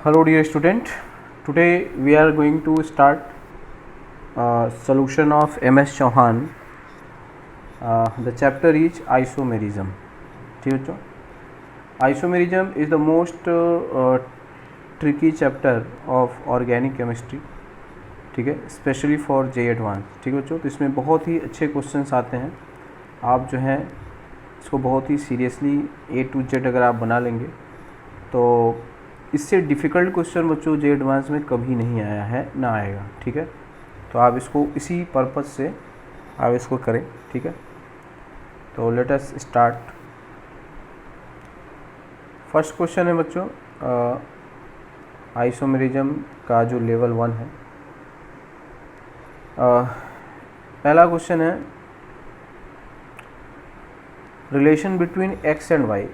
Hello dear student, today we are going to start solution of MS Chauhan. The chapter is isomerism. ठीक है बच्चों, isomerism is the most tricky chapter of organic chemistry. ठीक है, specially for J advance. ठीक है बच्चों, तो इसमें बहुत ही अच्छे क्वेश्चंस आते हैं. आप जो है इसको बहुत ही सीरियसली A to Z अगर आप बना लेंगे तो इससे डिफ़िकल्ट क्वेश्चन बच्चों जे एडवांस में कभी नहीं आया है, ना आएगा. ठीक है, तो आप इसको इसी पर्पज़ से आप इसको करें. ठीक है, तो let us start. First question है बच्चों आइसोमेरिज्म का जो लेवल 1 है. पहला क्वेश्चन है relation between X and Y.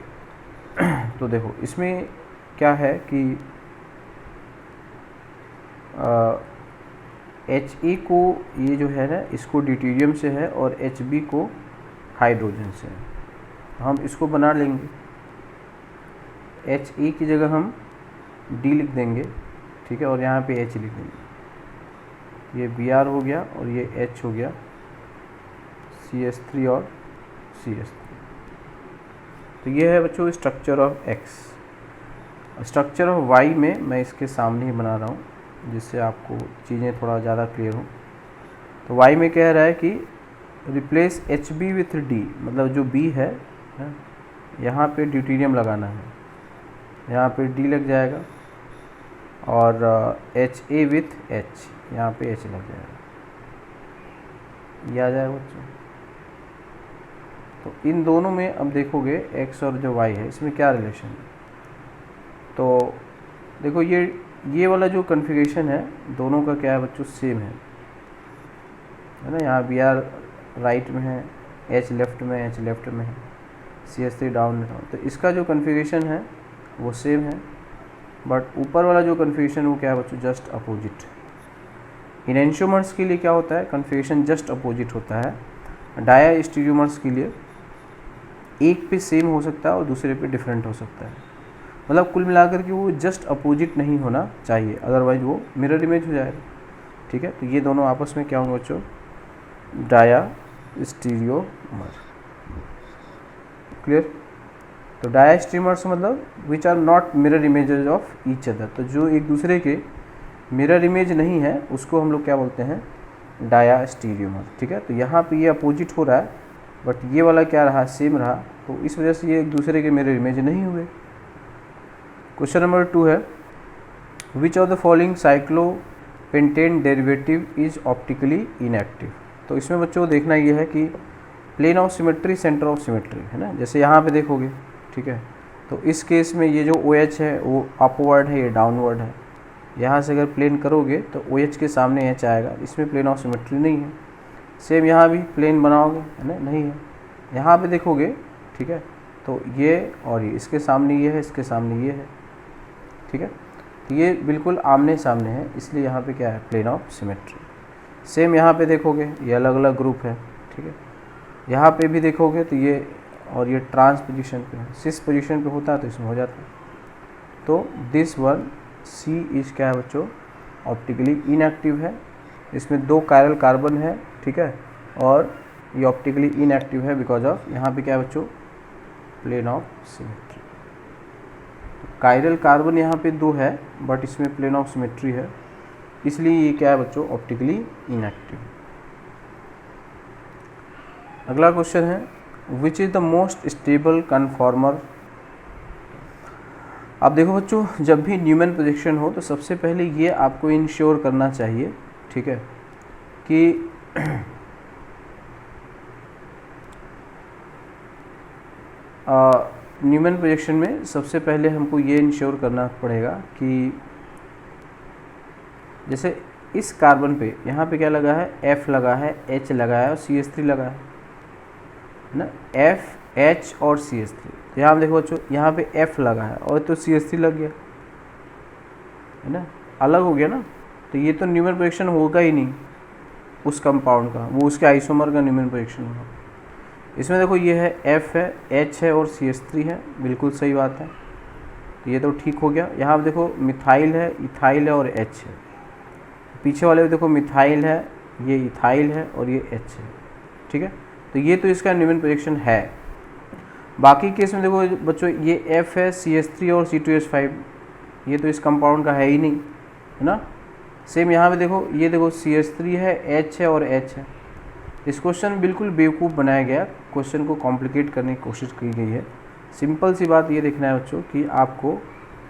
तो देखो इसमें क्या है कि He को ये जो है ना इसको ड्यूटेरियम से है और Hb को हाइड्रोजन से है. हम इसको बना लेंगे. He की जगह हम D लिख देंगे. ठीक है, और यहाँ पे H लिख देंगे. ये Br हो गया और ये H हो गया CH3 और CH3. तो ये है बच्चों structure of X. Structure of Y में मैं इसके सामने ही बना रहा हूँ जिससे आपको चीज़ें थोड़ा ज़्यादा क्लियर हो. तो वाई में कह रहा है कि रिप्लेस Hb विथ D, मतलब जो B है यहाँ पे ड्यूटेरियम लगाना है, यहाँ पे D लग जाएगा और Ha विथ H, यहाँ पे H लग जाएगा. ये आ जाएगा बच्चों. तो इन दोनों में अब देखोगे X और जो Y है इसमें क्या रिलेशन है. तो देखो ये वाला जो कन्फिगरेशन है दोनों का क्या है बच्चों, सेम है ना. यहाँ Br राइट में है, H लेफ्ट में, H लेफ्ट में है, CH3 डाउन में. तो इसका जो कन्फिगरेशन है वो सेम है, बट ऊपर वाला जो कन्फिगरेशन वो क्या है बच्चों, जस्ट अपोजिट. इन एंशियोमर्स के लिए क्या होता है, कन्फिगरेशन जस्ट अपोजिट होता है. डायस्टीरियोमर्स के लिए एक पे सेम हो सकता है और दूसरे पे डिफरेंट हो सकता है. मतलब कुल मिलाकर के वो जस्ट अपोजिट नहीं होना चाहिए, अदरवाइज वो मिरर इमेज हो जाएगा. ठीक है, तो ये दोनों आपस में क्या होंगे बच्चों, डायस्टीरियोमर. क्लियर. तो डायस्टीरियोमर्स मतलब which are not mirror images of each other. तो जो एक दूसरे के मिरर इमेज नहीं है उसको हम लोग क्या बोलते हैं, डायस्टीरियोमर. ठीक है, तो यहाँ पे ये अपोजिट हो रहा है बट ये वाला क्या रहा, सेम रहा, तो इस वजह से ये एक दूसरे के मिरर इमेज नहीं हुए. क्वेश्चन नंबर 2 है which of the following cyclopentane derivative is optically inactive. तो इसमें बच्चों देखना ये है कि plane of symmetry, centre of symmetry है ना. जैसे यहाँ पे देखोगे, ठीक है, तो इस केस में ये जो OH है वो अपवर्ड है, ये डाउनवर्ड है. यहाँ से अगर प्लेन करोगे तो OH के सामने H आएगा, इसमें प्लेन ऑफ सिमेट्री नहीं है. सेम यहाँ भी प्लेन बनाओगे है ना, नहीं है. यहाँ पे देखोगे, ठीक है, तो ये और ये इसके सामने ये है, इसके सामने ये है. ठीक है, तो ये बिल्कुल आमने सामने है, इसलिए यहाँ पे क्या है, प्लेन ऑफ सिमेट्री. सेम यहाँ पे देखोगे ये अलग अलग ग्रुप है. ठीक है, यहाँ पे भी देखोगे तो ये और ये ट्रांस पोजीशन पे है, सिस पोजीशन पे होता है तो इसमें हो जाता है. तो दिस वन C इज क्या है बच्चों, ऑप्टिकली इनएक्टिव है. इसमें 2 कायरल कार्बन है. ठीक है, और ये ऑप्टिकली इनएक्टिव है बिकॉज ऑफ यहाँ पे क्या है बच्चों, plane of symmetry. Chiral carbon यहाँ पे 2 है बट इसमें प्लेन ऑफ सिमेट्री है, इसलिए ये क्या है बच्चों, ऑप्टिकली इनएक्टिव. अगला क्वेश्चन है which is the most stable conformer. अब देखो बच्चों, जब भी न्यूमैन प्रोजेक्शन हो तो सबसे पहले ये आपको इंश्योर करना चाहिए, ठीक है, कि न्यूमैन प्रोजेक्शन में सबसे पहले हमको ये इंश्योर करना पड़ेगा कि जैसे इस कार्बन पे यहाँ पे क्या लगा है, F लगा है, H लगा है और CH3 लगा है ना. F, H और CH3. तो यहाँ देखो बच्चों, यहाँ पे F लगा है और तो CH3 लग गया है ना, अलग हो गया ना. तो ये तो न्यूमैन प्रोजेक्शन होगा ही नहीं उस कंपाउंड का, वो उसके आइसोमर का न्यूमैन प्रोजेक्शन होगा. इसमें देखो ये है F है, H है और CH3 है, बिल्कुल सही बात है. तो ये तो ठीक हो गया। यहाँ पे देखो मिथाइल है, इथाइल है और H है। पीछे वाले में देखो मिथाइल है, ये इथाइल है और ये H है, ठीक है। तो ये तो इसका न्यूमन प्रोजेक्शन है। बाकी केस में देखो बच्चों ये F है, CH3 और C2H5, ये तो इस कंपाउंड का है ही नहीं, है ना। सेम यहाँ पे देखो, ये देखो CH3 है, H है और H है। इस क्वेश्चन बिल्कुल बेवकूफ़ बनाया गया, क्वेश्चन को कॉम्प्लिकेट करने की कोशिश की गई है। सिंपल सी बात ये देखना है बच्चों कि आपको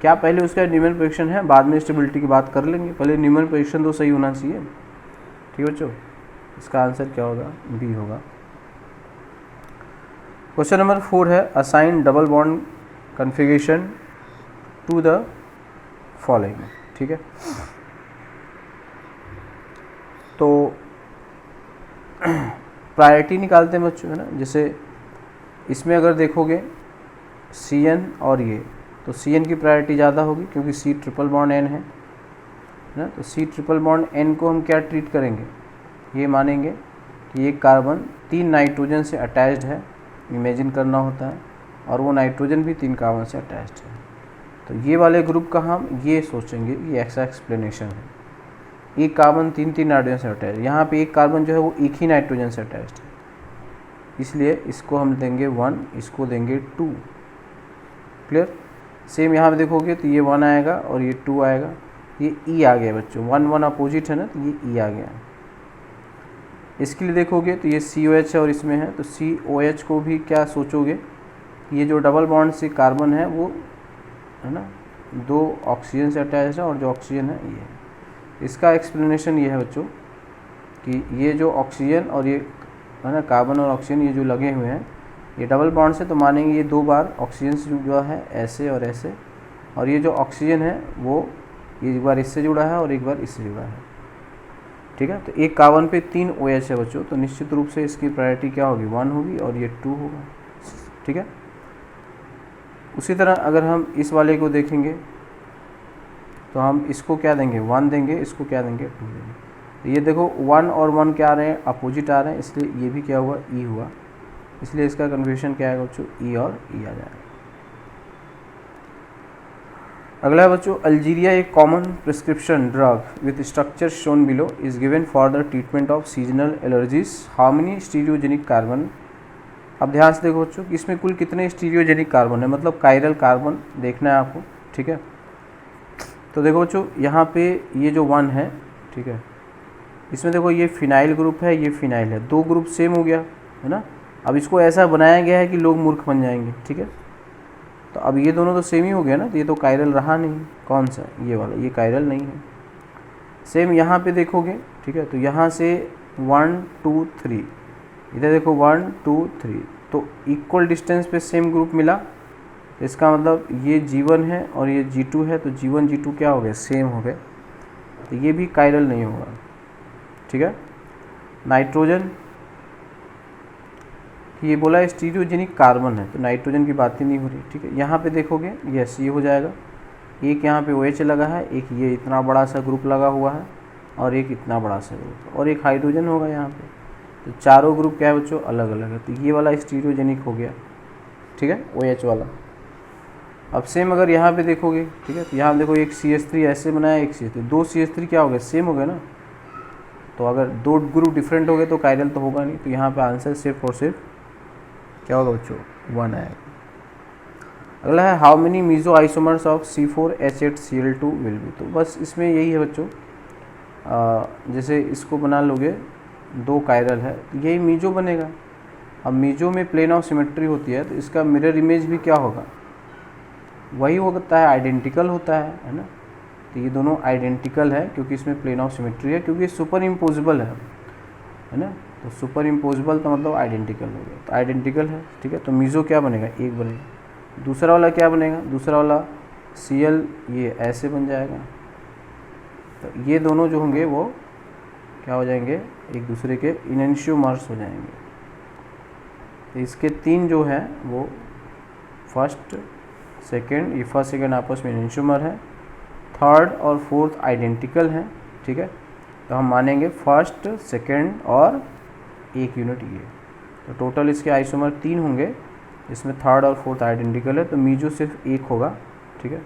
क्या पहले उसका न्यूमन प्रोजेक्शन है, बाद में स्टेबिलिटी की बात कर लेंगे, पहले न्यूमन प्रोजेक्शन तो सही होना चाहिए, ठीक है बच्चों। इसका आंसर क्या होगा, बी होगा। क्वेश्चन नंबर 4 है assign double bond configuration to the following, ठीक है। तो प्रायोरिटी निकालते हैं बच्चों, है ना। जैसे इसमें अगर देखोगे CN और ये, तो CN की प्रायोरिटी ज़्यादा होगी क्योंकि C ट्रिपल बॉन्ड N है ना। तो C ट्रिपल बॉन्ड N को हम क्या ट्रीट करेंगे, ये मानेंगे कि ये कार्बन 3 नाइट्रोजन से अटैच्ड है, इमेजिन करना होता है, और वो नाइट्रोजन भी 3 कार्बन से अटैच्ड है। तो ये वाले ग्रुप का हम ये सोचेंगे, ये ऐसा एक्सप्लेनेशन है। एक कार्बन 3 नाइट्रोजन से अटैच है, यहाँ पे एक कार्बन जो है वो एक ही नाइट्रोजन से अटैच्ड है, इसलिए इसको हम देंगे 1, इसको देंगे 2। क्लियर। सेम यहाँ पे देखोगे तो ये 1 आएगा और ये 2 आएगा, ये E आ गया बच्चों, 1 1 अपोजिट है ना, तो ये E आ गया। इसके लिए देखोगे तो ये COH है और इसमें है, तो COH को भी क्या सोचोगे, ये जो डबल बॉन्ड से कार्बन है वो, है ना, 2 ऑक्सीजन से अटैच है और जो ऑक्सीजन है ये है। इसका एक्सप्लेनेशन ये है बच्चों कि ये जो ऑक्सीजन और ये, है ना, कार्बन और ऑक्सीजन ये जो लगे हुए हैं, ये डबल बॉन्ड से, तो मानेंगे ये 2 बार ऑक्सीजन से जुड़ा है, ऐसे और ऐसे, और ये जो ऑक्सीजन है वो ये एक बार इससे जुड़ा है और एक बार इससे जुड़ा है, ठीक है। तो एक कार्बन पे 3 OH है बच्चों, तो निश्चित रूप से इसकी प्रायोरिटी क्या होगी, 1 होगी और ये 2 होगा, ठीक है। उसी तरह अगर हम इस वाले को देखेंगे तो हम इसको क्या देंगे, 1 देंगे, इसको क्या देंगे, 2 देंगे। तो ये देखो 1 और 1 क्या आ रहे हैं, अपोजिट आ रहे हैं, इसलिए ये भी क्या हुआ, E हुआ, इसलिए इसका कन्फ्यूजन क्या आएगा बच्चों, E और E आ जाएगा। अगला है बच्चों, अल्जीरिया एक common prescription drug with structure shown below is given for the treatment of seasonal allergies, how many stereogenic carbon. अब ध्यान से देखो बच्चों कि इसमें कुल कितने स्टीरियोजेनिक कार्बन है, मतलब कायरल कार्बन देखना है आपको, ठीक है। तो देखो बच्चों यहाँ पे ये जो 1 है, ठीक है, इसमें देखो ये फिनाइल ग्रुप है, ये फिनाइल है, 2 ग्रुप सेम हो गया, है ना। अब इसको ऐसा बनाया गया है कि लोग मूर्ख बन जाएंगे, ठीक है। तो अब ये दोनों तो सेम ही हो गया ना, तो ये तो कायरल रहा नहीं, कौन सा, ये वाला, ये कायरल नहीं है। सेम यहाँ पे देखोगे, ठीक है, तो यहाँ से 1 2 3, इधर देखो 1 2 3, तो इक्वल डिस्टेंस पे सेम ग्रुप मिला, इसका मतलब ये G1 है और ये G2 है, तो G1 G2 क्या हो गए, सेम हो गए, तो ये भी कायरल नहीं होगा, ठीक है। नाइट्रोजन, ये बोला स्टीरियोजेनिक कार्बन है, तो नाइट्रोजन की बात ही नहीं हो रही, ठीक है। यहाँ पे देखोगे यस, ये हो जाएगा, एक यहाँ पे OH लगा है, एक ये इतना बड़ा सा ग्रुप लगा हुआ है और एक इतना बड़ा सा ग्रुप, और एक हाइड्रोजन होगा यहाँ पे, तो चारों ग्रुप क्या है बच्चों, अलग अलग है, तो ये वाला स्टीरियोजेनिक हो गया, ठीक है, OH वाला। अब सेम अगर यहाँ पे देखोगे, ठीक है, तो यहाँ देखो एक CH3 ऐसे बनाया, एक CH3, 2 CH3 क्या हो गए, सेम हो गए ना। तो अगर 2 ग्रुप डिफरेंट हो गए तो कायरल तो होगा नहीं, तो यहाँ पे आंसर सिर्फ और सिर्फ क्या होगा बच्चों, 1 आएगा। अगला है how many meso isomers of C4H8Cl2 will be. तो बस इसमें यही है बच्चों, जैसे इसको बना लोगे 2 कायरल है, तो यही मीजो बनेगा। अब मीजो में प्लेन ऑफ सिमेट्री होती है, तो इसका मिरर इमेज भी क्या होगा, वही होता है, आइडेंटिकल होता है ना। तो ये दोनों आइडेंटिकल है क्योंकि इसमें प्लेन ऑफ सिमेट्री है, क्योंकि सुपर इम्पोजिबल है ना। तो सुपर इम्पोजिबल तो मतलब आइडेंटिकल हो गया, तो आइडेंटिकल है, ठीक है। तो मीजो क्या बनेगा, 1 बनेगा। दूसरा वाला क्या बनेगा, दूसरा वाला Cl ये ऐसे बन जाएगा, तो ये दोनों जो होंगे वो क्या हो जाएंगे, एक दूसरे के इनेंशियोमर्स हो जाएंगे। तो इसके 3 जो है वो फर्स्ट सेकेंड, ये फर्स्ट सेकेंड आपस में इनेंशियोमर है, थर्ड और फोर्थ आइडेंटिकल है, ठीक है। तो हम मानेंगे फर्स्ट सेकेंड और 1 यूनिट ये, तो टोटल इसके आइसोमर 3 होंगे, इसमें थर्ड और फोर्थ आइडेंटिकल है, तो मीजो सिर्फ 1 होगा, ठीक है,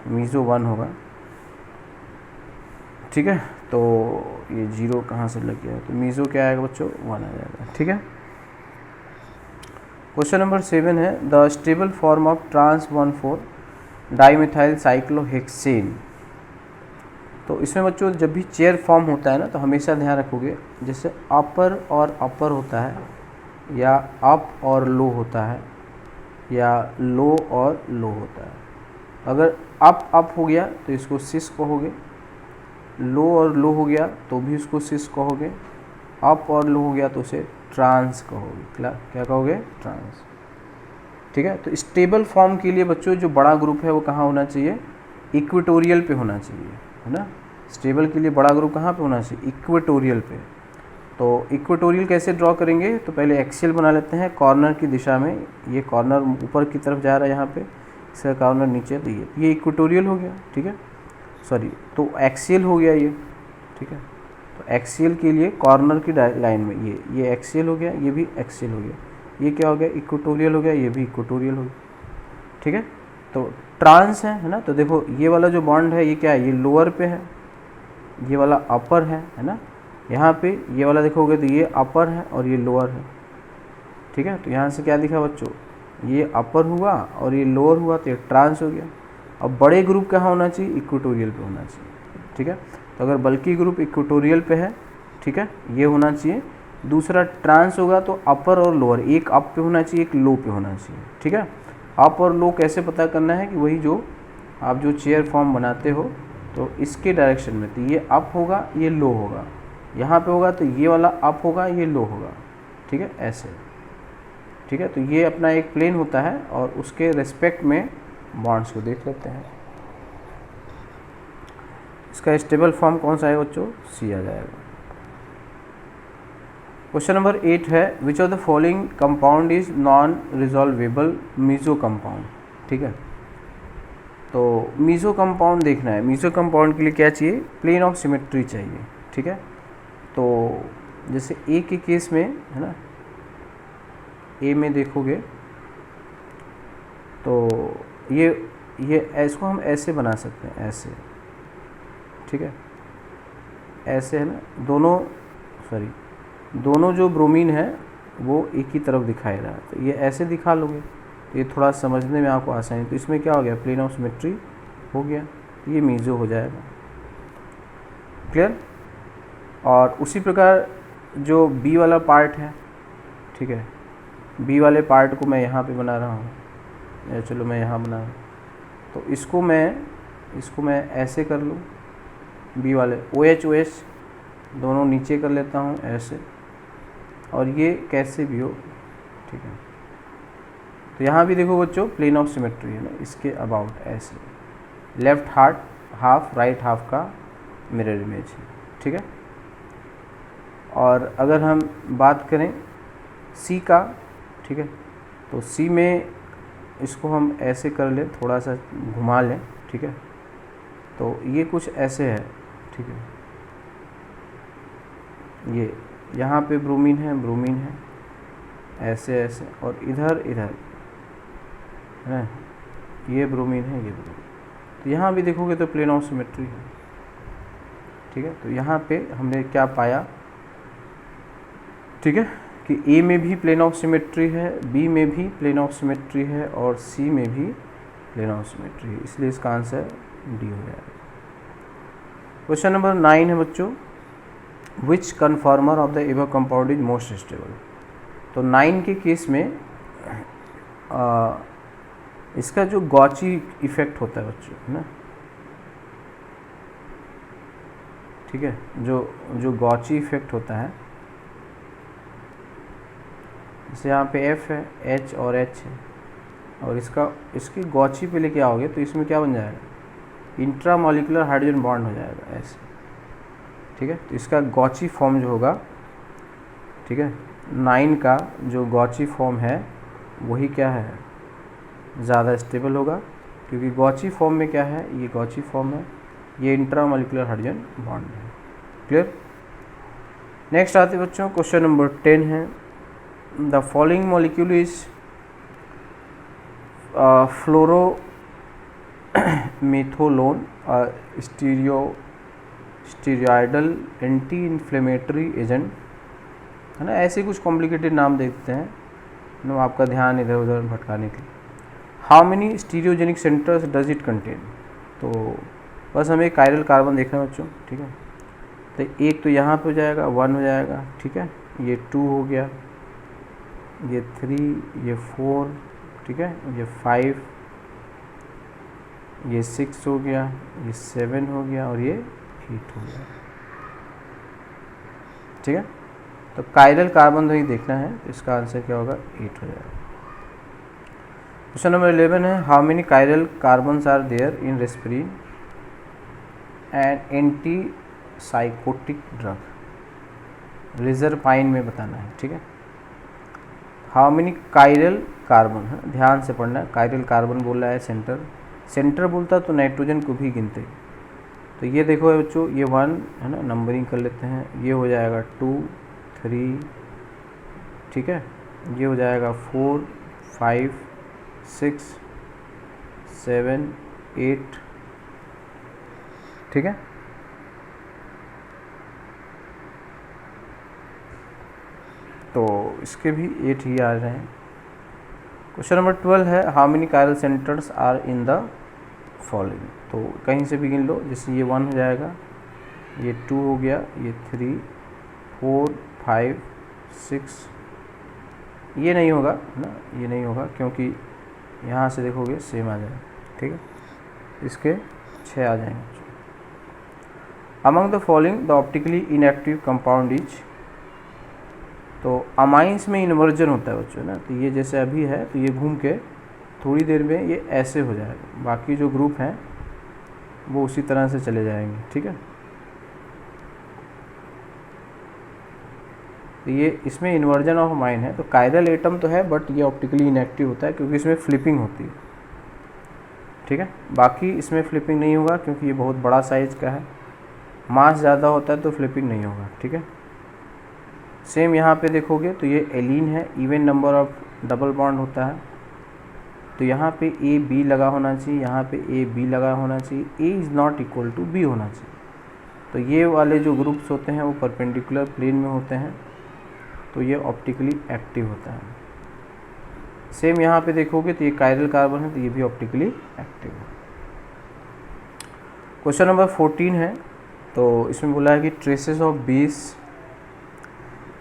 मीज़ो 1 होगा, ठीक है। तो ये 0 कहाँ से लग गया, तो मीज़ो क्या आएगा बच्चों, 1 आ जाएगा, ठीक है। क्वेश्चन नंबर 7 है the stable form of trans 1,4 dimethyl cyclohexane. तो इसमें बच्चों जब भी चेयर फॉर्म होता है ना, तो हमेशा ध्यान रखोगे, जैसे अपर और अपर होता है, या अप और लो होता है, या लो और लो होता है। अगर अप हो गया तो इसको सिस कहोगे, लो और लो हो गया तो भी उसको सिस कहोगे, अप और लो हो गया तो उसे ट्रांस कहोगे। क्या कहोगे, ट्रांस, ठीक है। तो स्टेबल फॉर्म के लिए बच्चों जो बड़ा ग्रुप है वो कहाँ होना चाहिए, इक्वेटोरियल पे होना चाहिए, है ना। स्टेबल के लिए बड़ा ग्रुप कहाँ पे होना चाहिए, इक्वेटोरियल पे। तो इक्वेटोरियल कैसे ड्रॉ करेंगे, तो पहले एक्सियल बना लेते हैं कॉर्नर की दिशा में, ये कॉर्नर ऊपर की तरफ जा रहा है यहाँ पे, इसका कॉर्नर नीचे, तो ये इक्वेटोरियल हो गया, ठीक है, सॉरी, तो एक्सियल हो गया ये, ठीक है। तो एक्सियल के लिए कॉर्नर की लाइन में ये एक्सियल हो गया, ये भी एक्सियल हो गया, ये क्या हो गया, इक्वेटोरियल हो गया, ये भी इक्वेटोरियल हो गया, ठीक है। तो ट्रांस है ना, तो देखो ये वाला जो बॉन्ड है ये क्या है, ये लोअर पे है, ये वाला अपर है ना। यहाँ पे ये वाला देखोगे तो ये अपर है और ये लोअर है, ठीक है। तो यहाँ से क्या दिखा बच्चों, ये अपर हुआ और ये लोअर हुआ, तो ये ट्रांस हो गया। अब बड़े ग्रुप कहाँ होना चाहिए, इक्वेटोरियल पे होना चाहिए, ठीक है। तो अगर बल्कि ग्रुप इक्वेटोरियल पे है, ठीक है, ये होना चाहिए। दूसरा ट्रांस होगा तो अपर और लोअर, एक अप पे होना चाहिए, एक लो पे होना चाहिए, ठीक है। अप और लो कैसे पता करना है, कि वही जो आप जो चेयर फॉर्म बनाते हो तो इसके डायरेक्शन में, तो ये अप होगा, ये लो होगा, यहाँ पे होगा तो ये वाला अप होगा, ये लो होगा, ठीक है, ऐसे, ठीक है। तो ये अपना एक प्लेन होता है और उसके रेस्पेक्ट में बॉन्ड्स को देख लेते हैं। इसका स्टेबल फॉर्म कौन सा है बच्चों, सी आ जाएगा। क्वेश्चन नंबर 8 है which of the following compound is non resolvable meso compound, ठीक है। तो मीजो कंपाउंड देखना है, मीजो कंपाउंड के लिए क्या चाहिए, प्लेन ऑफ सिमेट्री चाहिए, ठीक है। तो जैसे ए के केस में है ना, ए में देखोगे तो ये इसको हम ऐसे बना सकते हैं, ऐसे, ठीक है, ऐसे है ना, दोनों जो ब्रोमीन है वो एक ही तरफ दिखाई रहा है, तो ये ऐसे दिखा लोगे तो ये थोड़ा समझने में आपको आसानी। तो इसमें क्या हो गया, प्लेन ऑफ सिमेट्री हो गया, ये मीजो हो जाएगा, क्लियर। और उसी प्रकार जो बी वाला पार्ट है, ठीक है, बी वाले पार्ट को मैं यहाँ पे बना रहा हूँ, या चलो मैं यहाँ बना रहा हूँ, तो इसको मैं ऐसे कर लूँ, बी वाले OH दोनों नीचे कर लेता हूँ ऐसे, और ये कैसे भी हो, ठीक है। तो यहाँ भी देखो बच्चों प्लेन ऑफ सिमेट्री है ना, इसके अबाउट ऐसे, लेफ्ट हाफ राइट हाफ का मिरर इमेज है, ठीक है। और अगर हम बात करें सी का, ठीक है, तो सी में इसको हम ऐसे कर लें, थोड़ा सा घुमा लें, ठीक है। तो ये कुछ ऐसे है, ठीक है, ये यहाँ पे ब्रोमीन है ऐसे, और इधर है ना, ये ब्रोमीन है, ये ब्रोमीन। तो यहाँ भी देखोगे तो प्लेन ऑफ सिमेट्री है, ठीक है। तो यहाँ पे हमने क्या पाया, ठीक है, कि ए में भी प्लेन ऑफ सिमेट्री है, बी में भी प्लेन ऑफ सिमेट्री है, और सी में भी प्लेन ऑफ सिमेट्री है, इसलिए इसका आंसर डी हो जाएगा। क्वेश्चन नंबर 9 है बच्चों, which conformer of the above compound is most stable. तो 9 के केस में इसका जो गॉची इफेक्ट होता है बच्चों, है ना, ठीक है, जो गॉची इफेक्ट होता है, जैसे यहाँ पे F है, H और H है, और इसकी गॉची पे लेके आओगे तो इसमें क्या बन जाएगा, इंट्रामॉलिक्यूलर हाइड्रोजन बॉन्ड हो जाएगा ऐसे, ठीक है। तो इसका गॉची फॉर्म जो होगा, ठीक है, 9 का जो गॉची फॉर्म है वही क्या है, ज़्यादा स्टेबल होगा, क्योंकि गॉची फॉर्म में क्या है, ये गॉची फॉर्म है, ये इंट्रामॉलिक्यूलर हाइड्रोजन बॉन्ड है, क्लियर। नेक्स्ट आते बच्चों क्वेश्चन नंबर 10 है, the following molecule is metholone steroidal anti inflammatory agent, है ना, ऐसे कुछ कॉम्प्लिकेटेड नाम देखते हैं ना, आपका ध्यान इधर उधर भटकाने के लिए। How many stereogenic centres does it contain, तो बस हमें कायरल कार्बन देखना है बच्चों, ठीक है। तो एक तो यहाँ पे हो जाएगा 1 हो जाएगा, ठीक है, ये 2 हो गया, ये 3, ये 4, ठीक है, ये 5, ये 6 हो गया, ये 7 हो गया और ये 8 हो गया, ठीक है। तो कायरल कार्बन नहीं देखना है, तो इसका आंसर क्या होगा, 8 हो जाएगा। क्वेश्चन नंबर 11 है, how many chiral carbons are there in reserpine and anti psychotic drug, reserpine में बताना है, ठीक है। हाउ मेनी कायरल कार्बन है, ध्यान से पढ़ना है, कायरल कार्बन बोल रहा है, सेंटर बोलता तो नाइट्रोजन को भी गिनते। तो ये देखो बच्चों, ये 1 है ना, नंबरिंग कर लेते हैं, ये हो जाएगा 2, 3, ठीक है, ये हो जाएगा 4, 5, 6, 7, 8, ठीक है। तो इसके भी 8 ही आ रहे हैं। क्वेश्चन नंबर 12 है, how many chiral centres are in the following, तो कहीं से भी गिन लो, जैसे ये 1 हो जाएगा, ये 2 हो गया, ये 3, 4, 5, 6, ये नहीं होगा ना, ये नहीं होगा क्योंकि यहाँ से देखोगे सेम आ जाएगा, ठीक है, इसके 6 आ जाएंगे। Among the following the optically inactive compound is, तो अमाइंस में इन्वर्जन होता है बच्चों ना, तो ये जैसे अभी है तो ये घूम के थोड़ी देर में ये ऐसे हो जाएगा, बाकी जो ग्रुप हैं वो उसी तरह से चले जाएंगे, ठीक है। तो ये इसमें इन्वर्जन ऑफ अमाइन है, तो कायरल एटम तो है बट ये ऑप्टिकली इनएक्टिव होता है क्योंकि इसमें फ्लिपिंग होती है, ठीक है। बाकी इसमें फ्लिपिंग नहीं होगा क्योंकि ये बहुत बड़ा साइज का है, मास ज़्यादा होता है तो फ्लिपिंग नहीं होगा, ठीक है। सेम यहाँ पे देखोगे तो ये एलीन है, even number of double bond होता है, तो यहाँ पे ए बी लगा होना चाहिए, यहाँ पे ए बी लगा होना चाहिए, A is not equal to B होना चाहिए। तो ये वाले जो ग्रुप्स होते हैं वो परपेंडिकुलर प्लेन में होते हैं, तो ये ऑप्टिकली एक्टिव होता है। सेम यहाँ पे देखोगे तो ये कायरल कार्बन है, तो ये भी ऑप्टिकली एक्टिव है। क्वेश्चन नंबर 14 है, तो इसमें बोला है कि ट्रेसेस ऑफ बेस,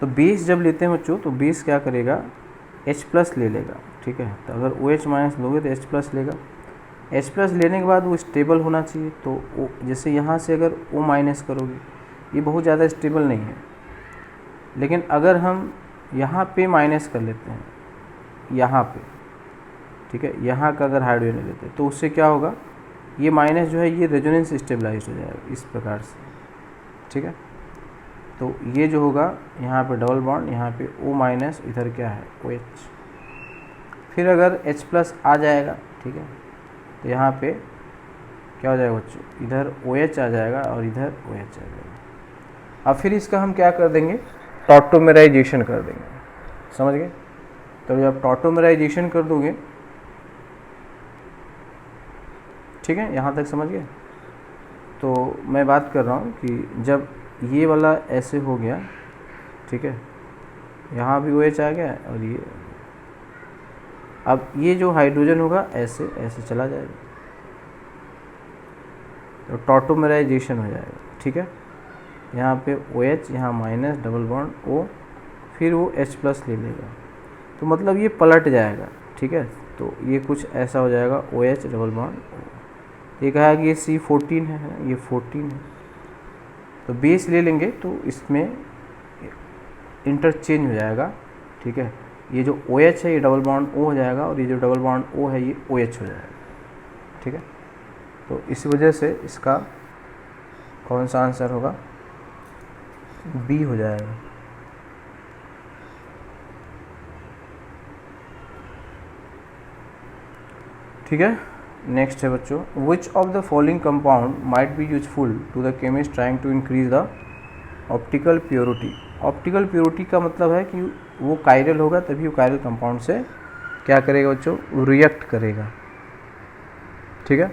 तो बेस जब लेते हैं बच्चों तो बेस क्या करेगा, H+ ले लेगा, ठीक है। तो अगर OH- लोगे तो H+ लेगा, H+ लेने के बाद वो स्टेबल होना चाहिए, तो जैसे यहाँ से अगर O- करोगे, ये बहुत ज़्यादा स्टेबल नहीं है, लेकिन अगर हम यहाँ पे माइनस कर लेते हैं, यहाँ पे, ठीक है, यहाँ का अगर हाइड्रोजन ले लेते हैं तो उससे क्या होगा, ये माइनस जो है ये रेजोनेंस स्टेबलाइज हो जाएगा इस प्रकार से, ठीक है। तो ये जो होगा यहाँ पे डबल बॉन्ड, यहाँ पे O-, इधर क्या है OH, फिर अगर H+ आ जाएगा, ठीक है, तो यहाँ पे क्या हो जाएगा बच्चों, इधर OH आ जाएगा और इधर OH आ जाएगा। अब फिर इसका हम क्या कर देंगे, टॉटोमेराइजेशन कर देंगे, समझ गए। तो जब टॉटोमेराइजेशन कर दोगे, ठीक है, यहाँ तक समझ गए। तो मैं बात कर रहा हूँ कि जब ये वाला ऐसे हो गया, ठीक है, यहाँ भी OH आ गया और ये, अब ये जो हाइड्रोजन होगा ऐसे ऐसे चला जाएगा, तो टॉटोमेराइजेशन हो जाएगा, ठीक है। यहाँ पे OH, यहाँ माइनस डबल बॉन्ड O, फिर वो H+ ले लेगा, तो मतलब ये पलट जाएगा, ठीक है। तो ये कुछ ऐसा हो जाएगा OH डबल बॉन्ड O। ये कहा है कि ये C14 है, ये 14 है, तो बेस ले लेंगे तो इसमें इंटरचेंज हो जाएगा, ठीक है। ये जो OH है ये डबल बॉन्ड O हो जाएगा और ये जो डबल बॉन्ड O है ये OH हो जाएगा, ठीक है। तो इस वजह से इसका कौन सा आंसर होगा, B हो जाएगा। ठीक है, नेक्स्ट है बच्चों, which of the following compound might be useful to the chemist trying to increase the optical purity. Optical purity का मतलब है कि वो कायरल होगा तभी वो कायरल कंपाउंड से क्या करेगा बच्चों, रिएक्ट करेगा, ठीक है।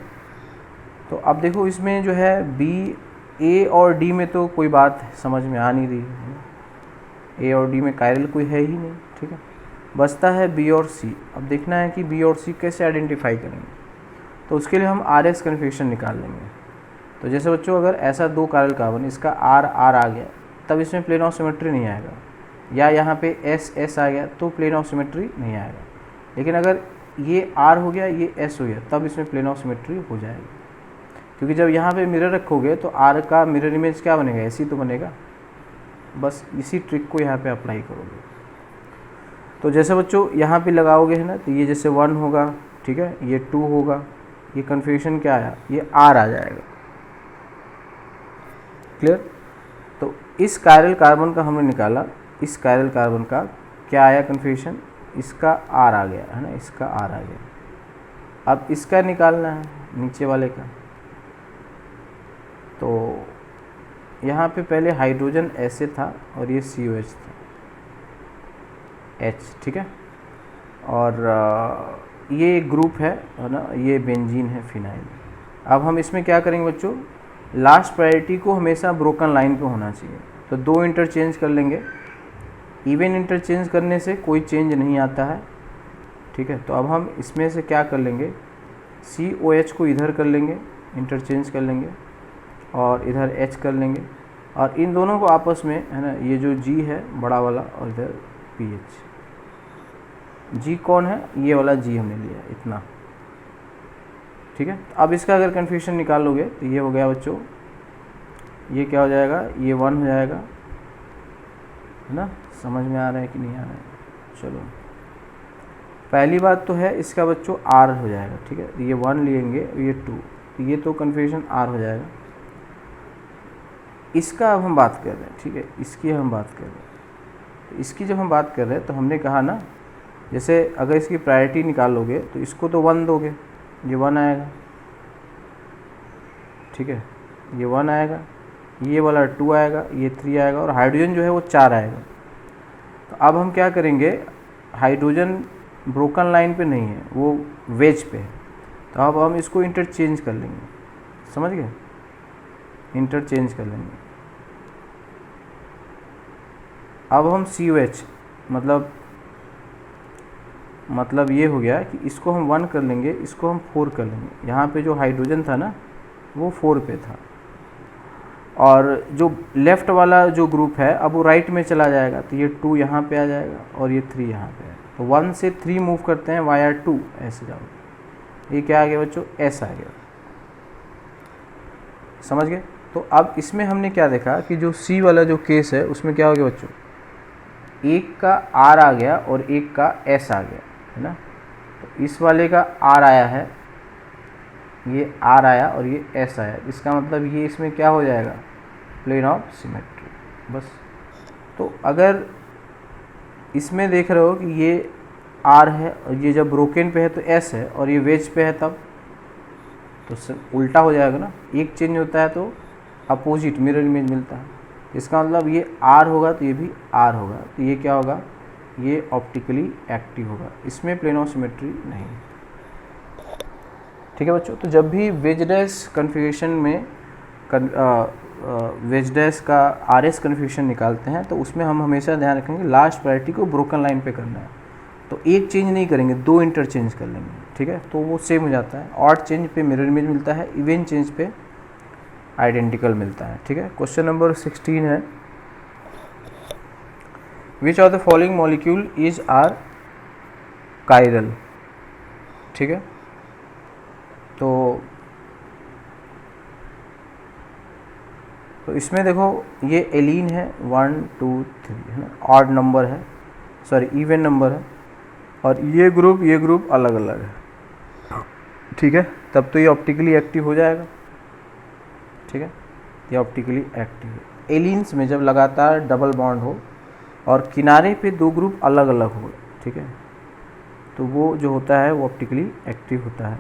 तो अब देखो इसमें जो है बी, ए और डी में तो कोई बात समझ में आ नहीं रही है, ए और डी में कायरल कोई है ही नहीं, ठीक है। बचता है बी और सी। अब देखना है कि बी और सी कैसे आइडेंटिफाई करेंगे, तो उसके लिए हम आर एस कन्फिग्रेशन निकाल लेंगे। तो जैसे बच्चों अगर ऐसा दो कायरल कार्बन, इसका आर आर आ गया, तब इसमें प्लेन ऑफ सिमेट्री नहीं आएगा, या यहाँ पे एस एस आ गया तो प्लेन ऑफ सिमेट्री नहीं आएगा। लेकिन अगर ये आर हो गया, ये एस हो गया, तब इसमें प्लेन ऑफ सिमेट्री हो जाएगी, क्योंकि जब यहाँ पे मिरर रखोगे तो आर का मिरर इमेज क्या बनेगा, ऐसी तो बनेगा। बस इसी ट्रिक को यहाँ पे अप्लाई करोगे। तो जैसे बच्चों यहाँ पे लगाओगे है ना, तो ये जैसे 1 होगा, ठीक है, ये 2 होगा, ये कन्फिग्रेशन क्या आया, ये आर आ जाएगा। क्लियर। तो इस कायरल कार्बन का हमने निकाला, इस कायरल कार्बन का क्या आया कन्फिग्रेशन, इसका आर आ गया है ना, इसका आर आ गया। अब इसका निकालना है नीचे वाले का। तो यहाँ पे पहले हाइड्रोजन ऐसे था और ये COH था, H, ठीक है। और ये एक ग्रुप है ना, ये बेंजीन है, फिनाइल। अब हम इसमें क्या करेंगे बच्चों, लास्ट प्रायोरिटी को हमेशा ब्रोकन लाइन पे होना चाहिए। तो 2 इंटरचेंज कर लेंगे। इवन इंटरचेंज करने से कोई चेंज नहीं आता है, ठीक है। तो अब हम इसमें से क्या कर लेंगे, COH को इधर कर लेंगे, इंटरचेंज कर लेंगे, और इधर H कर लेंगे, और इन दोनों को आपस में है ना, ये जो G है बड़ा वाला, और इधर PH। G कौन है, ये वाला G हमने लिया, इतना, ठीक है। अब इसका अगर कन्फ्यूजन निकालोगे तो ये हो गया बच्चों, ये क्या हो जाएगा, ये 1 हो जाएगा, है ना। समझ में आ रहा है कि नहीं आ रहा है, चलो। पहली बात तो है इसका बच्चों R हो जाएगा, ठीक है। ये 1 लेंगे, ये 2, ये तो कन्फ्यूजन R हो जाएगा। इसका अब हम बात कर रहे हैं, ठीक है, इसकी हम बात कर रहे हैं। तो इसकी जब हम बात कर रहे हैं तो हमने कहा ना, जैसे अगर इसकी प्रायोरिटी निकालोगे तो इसको तो 1 दोगे, ये 1 आएगा, ठीक है, ये 1 आएगा, ये वाला 2 आएगा, ये 3 आएगा, और हाइड्रोजन जो है वो 4 आएगा। तो अब हम क्या करेंगे, हाइड्रोजन ब्रोकन लाइन पे नहीं है, वो वेज पे है। तो अब हम इसको इंटरचेंज कर लेंगे, समझ गए, इंटरचेंज कर लेंगे। अब हम COH मतलब ये हो गया कि इसको हम 1 कर लेंगे, इसको हम 4 कर लेंगे। यहाँ पे जो हाइड्रोजन था ना वो 4 पे था, और जो लेफ़्ट वाला जो ग्रुप है अब वो राइट में चला जाएगा, तो ये 2 यहाँ पे आ जाएगा और ये 3 यहाँ पे है। तो 1 से 3 मूव करते हैं वाया 2, ऐसे जाओगे, ये क्या आ गया बच्चों, S आ गया, समझ गए। तो अब इसमें हमने क्या देखा कि जो C वाला जो केस है उसमें क्या हो गया बच्चों, एक का R आ गया और एक का S आ गया, है ना। तो इस वाले का R आया है, ये R आया और ये S आया, इसका मतलब ये इसमें क्या हो जाएगा, प्लेन ऑफ सिमेट्री, बस। तो अगर इसमें देख रहे हो कि ये R है और ये जब ब्रोकन पे है तो S है, और ये वेज पे है तब तो उल्टा हो जाएगा ना, एक चेंज होता है तो अपोजिट मिरर इमेज मिलता है। इसका मतलब ये R होगा तो ये भी R होगा, तो ये क्या होगा, ये ऑप्टिकली एक्टिव होगा, इसमें प्लेन ऑफ सिमेट्री नहीं, ठीक है बच्चों। तो जब भी वेज डैश कन्फिग्रेशन में वेज डैश का RS कन्फिग्रेशन निकालते हैं तो उसमें हम हमेशा ध्यान रखेंगे लास्ट प्रायोरिटी को ब्रोकन लाइन पे करना है। तो एक चेंज नहीं करेंगे, 2 इंटरचेंज कर लेंगे, ठीक है, तो वो सेम हो जाता है। ऑड चेंज पे मिरर इमेज मिलता है, इवन चेंज पे आइडेंटिकल मिलता है, ठीक है। क्वेश्चन नंबर 16 है, which of the following molecule is are chiral, ठीक है। तो इसमें देखो ये एलीन है, 1 2 3 है ना, ऑड नंबर है, सॉरी इवन नंबर है, और ये ग्रुप अलग अलग है, ठीक है। तब तो ये ऑप्टिकली एक्टिव हो जाएगा, ठीक है, ये ऑप्टिकली एक्टिव है। एलिन्स में जब लगातार डबल बॉन्ड हो और किनारे पे 2 ग्रुप अलग अलग हो, ठीक है, तो वो जो होता है वो ऑप्टिकली एक्टिव होता है।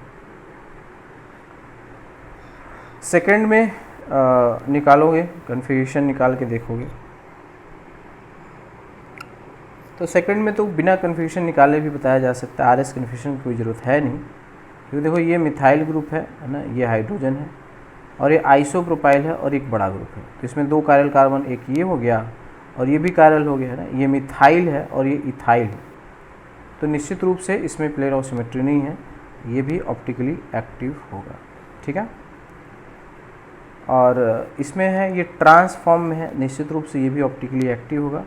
सेकंड में निकालोगे, कन्फिग्रेशन निकाल के देखोगे, तो सेकंड में तो बिना कन्फिग्रेशन निकाले भी बताया जा सकता है, RS कन्फिग्रेशन की कोई ज़रूरत है नहीं। क्योंकि देखो ये मिथाइल ग्रुप है ना, ये हाइड्रोजन है, और ये आइसोप्रोपाइल है और एक बड़ा ग्रुप है। तो इसमें 2 कायरल कार्बन, एक ये हो गया और ये भी कायरल हो गया है ना, ये मिथाइल है और ये इथाइल है। तो निश्चित रूप से इसमें प्लेन ऑफ सिमेट्री नहीं है, ये भी ऑप्टिकली एक्टिव होगा, ठीक है। और इसमें है ये ट्रांसफॉर्म में है, निश्चित रूप से ये भी ऑप्टिकली एक्टिव होगा,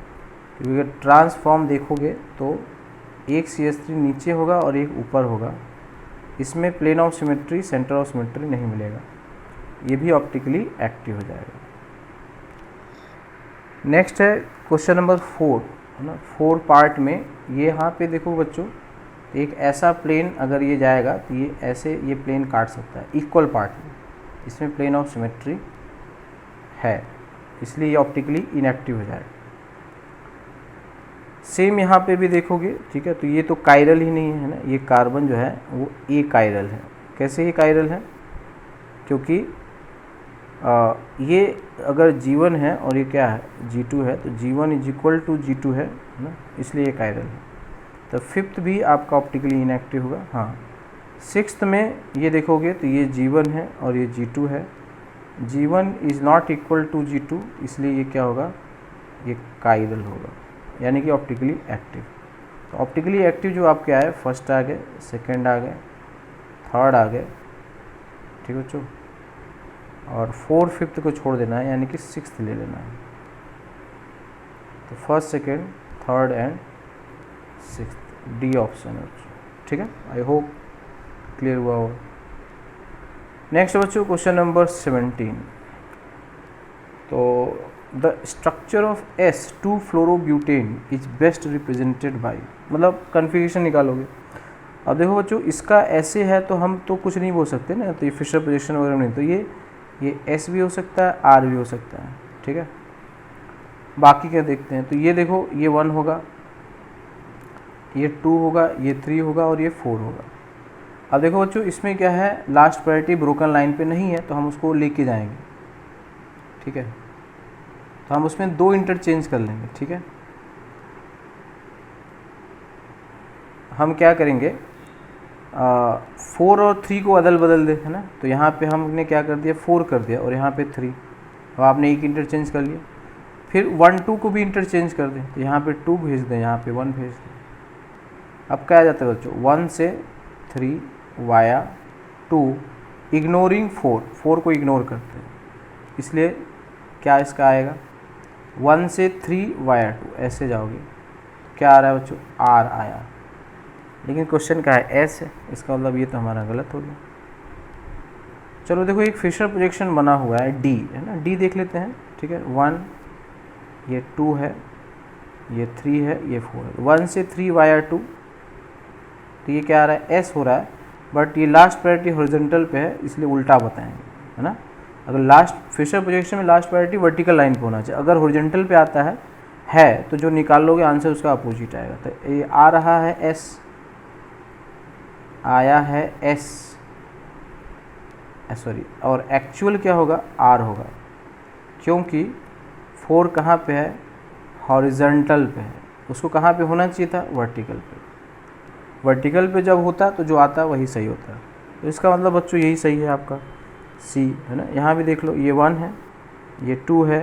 क्योंकि अगर ट्रांसफॉर्म देखोगे तो एक CH3 नीचे होगा और एक ऊपर होगा, इसमें plane of symmetry, centre of symmetry नहीं मिलेगा, ये भी ऑप्टिकली एक्टिव हो जाएगा। नेक्स्ट है क्वेश्चन नंबर 4 है ना, 4 पार्ट में। ये यहाँ पे देखो बच्चों, एक ऐसा प्लेन अगर ये जाएगा तो ये ऐसे ये प्लेन काट सकता है इक्वल पार्ट में, इसमें प्लेन ऑफ सिमेट्री है, इसलिए ये ऑप्टिकली इनएक्टिव हो जाएगा। सेम यहाँ पे भी देखोगे, ठीक है, तो ये तो कायरल ही नहीं है ना, ये कार्बन जो है वो ए कायरल है। कैसे ये कायरल है? क्योंकि ये अगर G1 है और ये क्या है G2 है, तो G1 is equal to G2 है ना, इसलिए ये कायरल है। तो 5th भी आपका ऑप्टिकली इनएक्टिव होगा। हाँ, 6th में ये देखोगे तो ये G1 है और ये G2 है, G1 is not equal to G2, इसलिए ये क्या होगा, ये कायरल होगा, यानी कि ऑप्टिकली एक्टिव। तो ऑप्टिकली एक्टिव जो आपके आए, फर्स्ट आ गए, सेकेंड आ गए, थर्ड आ गए, ठीक है बच्चों, और 4th 5th को छोड़ देना है, यानी कि 6th ले लेना है। तो first, second, third and 6th, D option है बच्चों, ठीक है। आई होप क्लियर हुआ होगा। नेक्स्ट बच्चों क्वेश्चन नंबर 17। तो द स्ट्रक्चर ऑफ S2-फ्लोरोब्यूटेन इज बेस्ट रिप्रेजेंटेड बाई, मतलब कन्फिगरेशन निकालोगे। अब देखो बच्चों, इसका ऐसे है तो हम तो कुछ नहीं बोल सकते ना, तो ये फिशर प्रोजेक्शन वगैरह नहीं, तो ये S भी हो सकता है, R भी हो सकता है, ठीक है। बाकी क्या देखते हैं, तो ये देखो, ये 1 होगा, ये 2 होगा, ये 3 होगा और ये 4 होगा। अब देखो बच्चों, इसमें क्या है, लास्ट प्रायोरिटी ब्रोकन लाइन पे नहीं है, तो हम उसको लेके जाएंगे, ठीक है। तो हम उसमें 2 इंटरचेंज कर लेंगे, ठीक है। हम क्या करेंगे, 4 और 3 को अदल बदल दे, है ना। तो यहाँ पे हमने क्या कर दिया, 4 कर दिया और यहाँ पे 3, अब आपने एक इंटरचेंज कर लिया। फिर 1 2 को भी इंटरचेंज कर दें, तो यहाँ पे 2 भेज दें, यहाँ पे 1 भेज दें। अब क्या आ जाता है बच्चों, 1 से 3 वाया 2, इग्नोरिंग 4 को इग्नोर करते हैं, इसलिए क्या इसका आएगा, 1 से 3 वाया 2, ऐसे जाओगे, क्या आ रहा है बच्चों, R आया। लेकिन क्वेश्चन क्या है, S है, इसका मतलब ये तो हमारा गलत हो गया। चलो देखो, एक फिशर प्रोजेक्शन बना हुआ है D, है ना, D देख लेते हैं, ठीक है। 1, ये 2 है, ये 3 है, ये 4 है। 1 से 3 वाया 2, तो ये क्या आ रहा है, S हो रहा है, बट ये लास्ट प्रायोरिटी हॉरिजॉन्टल पे है, इसलिए उल्टा बताएंगे, है ना। अगर लास्ट फिशर प्रोजेक्शन में लास्ट प्रायोरिटी वर्टिकल लाइन पे होना चाहिए, अगर हॉरिजॉन्टल पे आता है तो जो निकाल लोगे आंसर उसका अपोजिट आएगा। तो ये आ रहा है S, आया है S, सॉरी, और एक्चुअल क्या होगा, R होगा, क्योंकि 4 कहाँ पे है, हॉरिजॉन्टल पे है, उसको कहाँ पे होना चाहिए था, वर्टिकल पे। वर्टिकल पे जब होता तो जो आता वही सही होता है, तो इसका मतलब बच्चों यही सही है आपका C, है ना। यहाँ भी देख लो, ये 1 है, ये 2 है,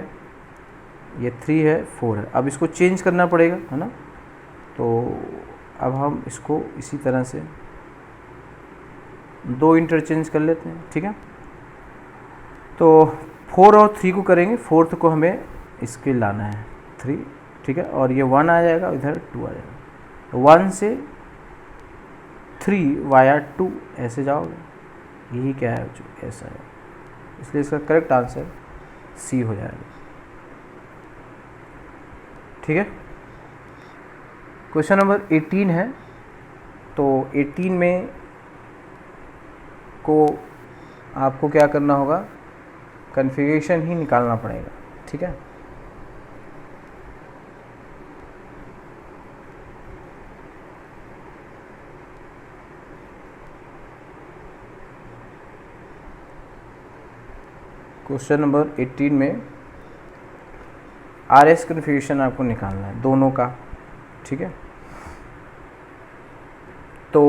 ये 3 है, 4 है। अब इसको चेंज करना पड़ेगा, है ना। तो अब हम इसको इसी तरह से 2 इंटरचेंज कर लेते हैं, ठीक है। तो 4 और 3 को करेंगे, 4th को हमें इसके लाना है 3, ठीक है, और ये 1 आ जाएगा, इधर 2 आ जाएगा। तो 1 से 3 वाया 2, ऐसे जाओगे, यही क्या है बच्चों, ऐसा है, इसलिए इसका करेक्ट आंसर C हो जाएगा, ठीक है। क्वेश्चन नंबर 18 है। तो 18 में को आपको क्या करना होगा, कन्फिगरेशन ही निकालना पड़ेगा, ठीक है। क्वेश्चन नंबर 18 में RS कन्फिगरेशन आपको निकालना है दोनों का, ठीक है। तो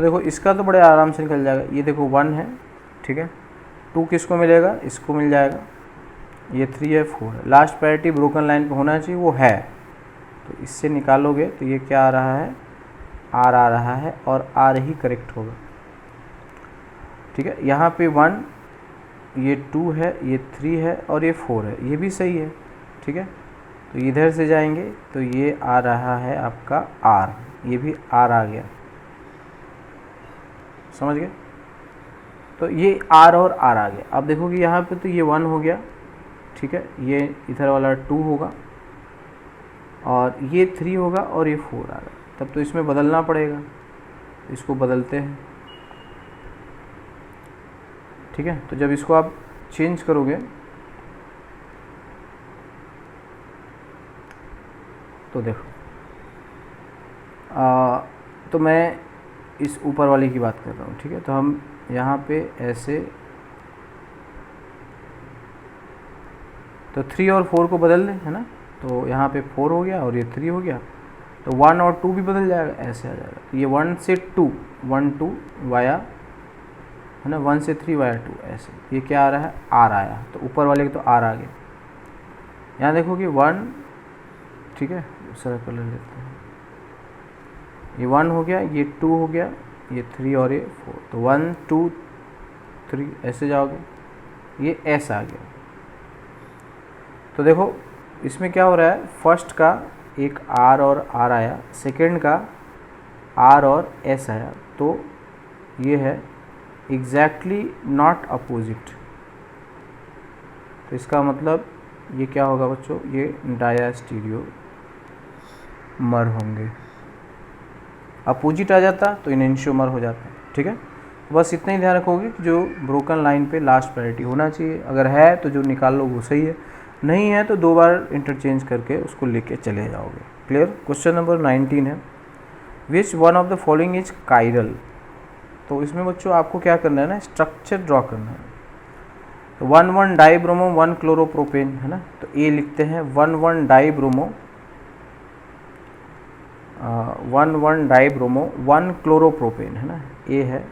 तो देखो इसका तो बड़े आराम से निकल जाएगा। ये देखो 1 है, ठीक है, 2 किसको मिलेगा, इसको मिल जाएगा, ये 3 है, 4 है। लास्ट प्रायोरिटी ब्रोकन लाइन पे होना चाहिए, वो है, तो इससे निकालोगे तो ये क्या आ रहा है, आर आ रहा है, और आर ही करेक्ट होगा, ठीक है। यहाँ पे 1, ये 2 है, ये 3 है, और ये 4 है, ये भी सही है, ठीक है। तो इधर से जाएंगे तो ये आ रहा है आपका आर, ये भी आर आ गया, समझ गए। तो ये आर और आर आ गया। अब देखो कि यहाँ पे तो ये 1 हो गया, ठीक है, ये इधर वाला 2 होगा, और ये 3 होगा, और ये 4 आ गया। तब तो इसमें बदलना पड़ेगा, इसको बदलते हैं, ठीक है। तो जब इसको आप चेंज करोगे तो देखो तो मैं इस ऊपर वाले की बात कर रहा हूँ, ठीक है। तो हम यहाँ पे ऐसे, तो 3 और 4 को बदल दें, है ना। तो यहाँ पे 4 हो गया और ये 3 हो गया, तो 1 और 2 भी बदल जाएगा, ऐसे आ जाएगा। तो ये 1 से 2, 1 2 वाया, है ना, 1 से 3 वाया 2, ऐसे। ये क्या आ रहा है, आर आया, तो ऊपर वाले का तो आर आ गया। यहाँ देखो कि 1, ठीक है, दूसरा कलर लेते हैं, ये 1 हो गया, ये 2 हो गया, ये 3 और ये 4, तो 1 2 3 ऐसे जाओगे, ये एस आ गया। तो देखो इसमें क्या हो रहा है, फर्स्ट का एक आर और आर आया, सेकंड का आर और एस आया, तो ये है एग्जैक्टली नॉट अपोजिट। तो इसका मतलब ये क्या होगा बच्चों, ये डायास्टीरियो मर होंगे। अपोजिट आ जाता तो इनेंशियोमर हो जाता, ठीक है। बस इतना ही ध्यान रखोगे कि जो ब्रोकन लाइन पे लास्ट प्रायोरिटी होना चाहिए, अगर है तो जो निकाल लो वो सही है, नहीं है तो 2 बार इंटरचेंज करके उसको लेके चले जाओगे। क्लियर। क्वेश्चन नंबर 19 है, which one of the following is chiral. तो इसमें बच्चों आपको क्या करना है ना, स्ट्रक्चर ड्रॉ करना है। तो 1,1 डाइब्रोमो 1 क्लोरोप्रोपेन, है ना। तो ए लिखते हैं 1,1 डाइब्रोमो 1,1 डाइब्रोमो 1 क्लोरोप्रोपेन, है ना। ए है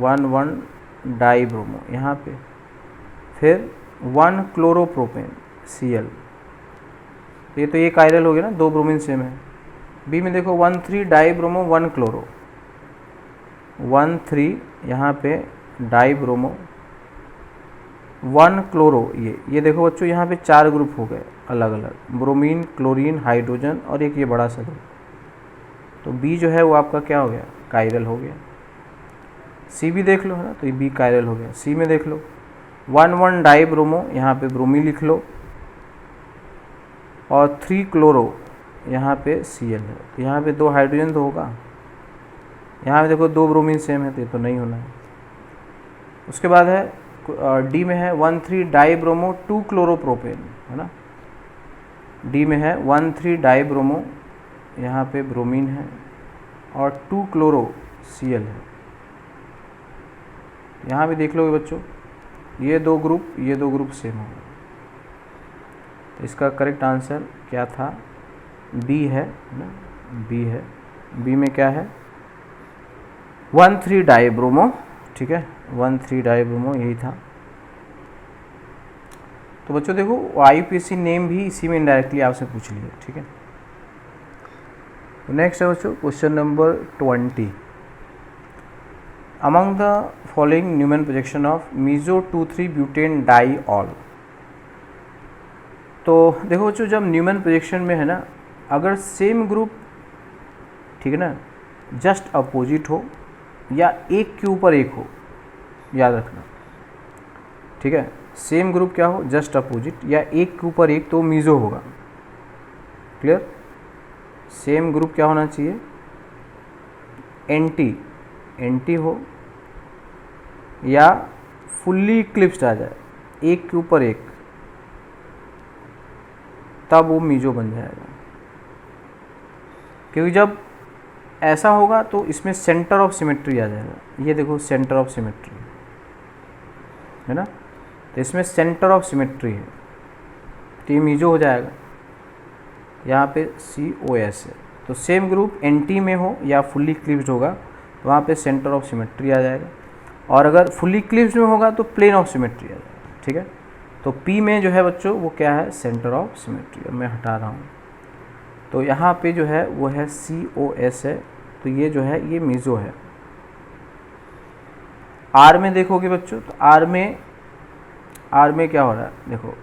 1,1 डाइब्रोमो यहाँ पे, फिर 1 क्लोरोप्रोपेन Cl। ये तो ये कायरल हो गया ना, 2 ब्रोमीन सेम है। बी में देखो 1,3 डाइब्रोमो 1 क्लोरो 1,3 यहाँ पे डाइब्रोमो 1 क्लोरो। ये देखो बच्चों यहाँ पे 4 ग्रुप हो गए अलग अलग, ब्रोमीन, क्लोरीन, हाइड्रोजन और एक ये बड़ा सा ग्रुप। तो बी जो है वो आपका क्या हो गया, कायरल हो गया। सी भी देख लो, है ना, तो ये बी कायरल हो गया। सी में देख लो 1,1 डाइब्रोमो, यहाँ पे ब्रोमीन लिख लो, और 3 क्लोरो यहाँ पे Cl है। यहाँ पे 2 हाइड्रोजन तो होगा, यहाँ पे देखो 2 ब्रोमीन सेम है, तो ये तो नहीं होना है। उसके बाद है डी में है 1,3 डाइब्रोमो 2 क्लोरोप्रोपेन, है ना। डी में है 1,3 डाइब्रोमो, यहाँ पे ब्रोमीन है, और 2 क्लोरो Cl है। यहाँ भी देख लोगे बच्चों, ये 2 ग्रुप सेम होगा। तो इसका करेक्ट आंसर क्या था, बी है ना, बी है। बी में क्या है 1,3 डाइब्रोमो, ठीक है, 1,3 डाइब्रोमो यही था। तो बच्चों देखो IUPAC नेम भी इसी में इनडायरेक्टली आपसे पूछ लिया, ठीक है। तो नेक्स्ट है बच्चों question number 20, among the following Newman projection of meso 2,3 butane diol. तो देखो बच्चों जब न्यूमैन प्रोजेक्शन में है ना, अगर सेम ग्रुप, ठीक है ना, जस्ट अपोजिट हो या एक के ऊपर एक हो, याद रखना, ठीक है। सेम ग्रुप क्या हो, जस्ट अपोजिट या एक के ऊपर एक, तो मीजो होगा। क्लियर। सेम ग्रुप क्या होना चाहिए, एंटी हो या फुल्ली इक्लिप्स्ड आ जाए, एक के ऊपर एक, तब वो मीजो बन जाएगा। क्योंकि जब ऐसा होगा तो इसमें सेंटर ऑफ सिमेट्री आ जाएगा। ये देखो सेंटर ऑफ सिमेट्री है ना, तो इसमें सेंटर ऑफ सिमेट्री है, तो ये मीजो हो जाएगा। यहाँ पे COS है। तो सेम ग्रुप एंटी में हो या फुल्ली क्लिप्स्ड होगा तो वहाँ पे सेंटर ऑफ सिमेट्री आ जाएगा। और अगर फुली इक्लिप्स में होगा तो प्लेन ऑफ सिमेट्री आ जाएगा, ठीक है। तो P में जो है बच्चों वो क्या है, सेंटर ऑफ सिमेट्री। अब मैं हटा रहा हूँ, तो यहाँ पे जो है वो है COS है, तो ये जो है ये मीज़ो है। R में देखोगे बच्चों, तो R में क्या हो रहा है, देखो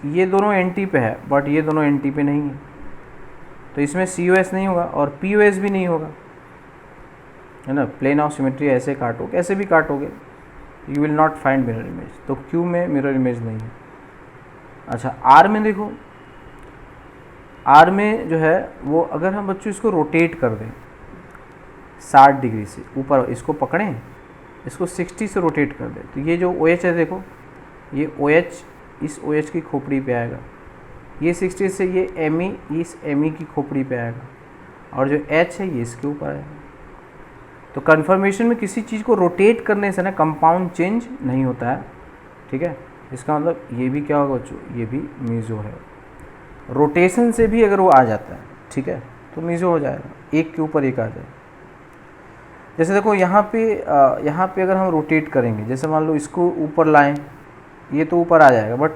ये दोनों NT पे है बट ये दोनों NT पे नहीं है, तो इसमें COS नहीं होगा और POS भी नहीं होगा, है ना। प्लेन ऑफ सिमेट्री ऐसे काटो, कैसे भी काटोगे, you will not find mirror image. तो Q में मिरर इमेज नहीं है। अच्छा, R में देखो, R में जो है वो अगर हम बच्चों इसको रोटेट कर दें 60 डिग्री से ऊपर, इसको पकड़ें, इसको 60 से रोटेट कर दें, तो ये जो OH है देखो, ये OH इस OH की खोपड़ी पे आएगा, ये 60 से ये Me इस Me की खोपड़ी पे आएगा, और जो H है ये इसके ऊपर आएगा। तो कन्फर्मेशन में किसी चीज़ को रोटेट करने से ना कंपाउंड चेंज नहीं होता है, ठीक है। इसका मतलब ये भी क्या होगा बच्चों, ये भी मीज़ो है। रोटेशन से भी अगर वो आ जाता है, ठीक है, तो मीज़ो हो जाएगा, एक के ऊपर एक आ जाए। जैसे देखो यहाँ पे अगर हम रोटेट करेंगे, जैसे मान लो इसको ऊपर लाएं, ये तो ऊपर आ जाएगा, बट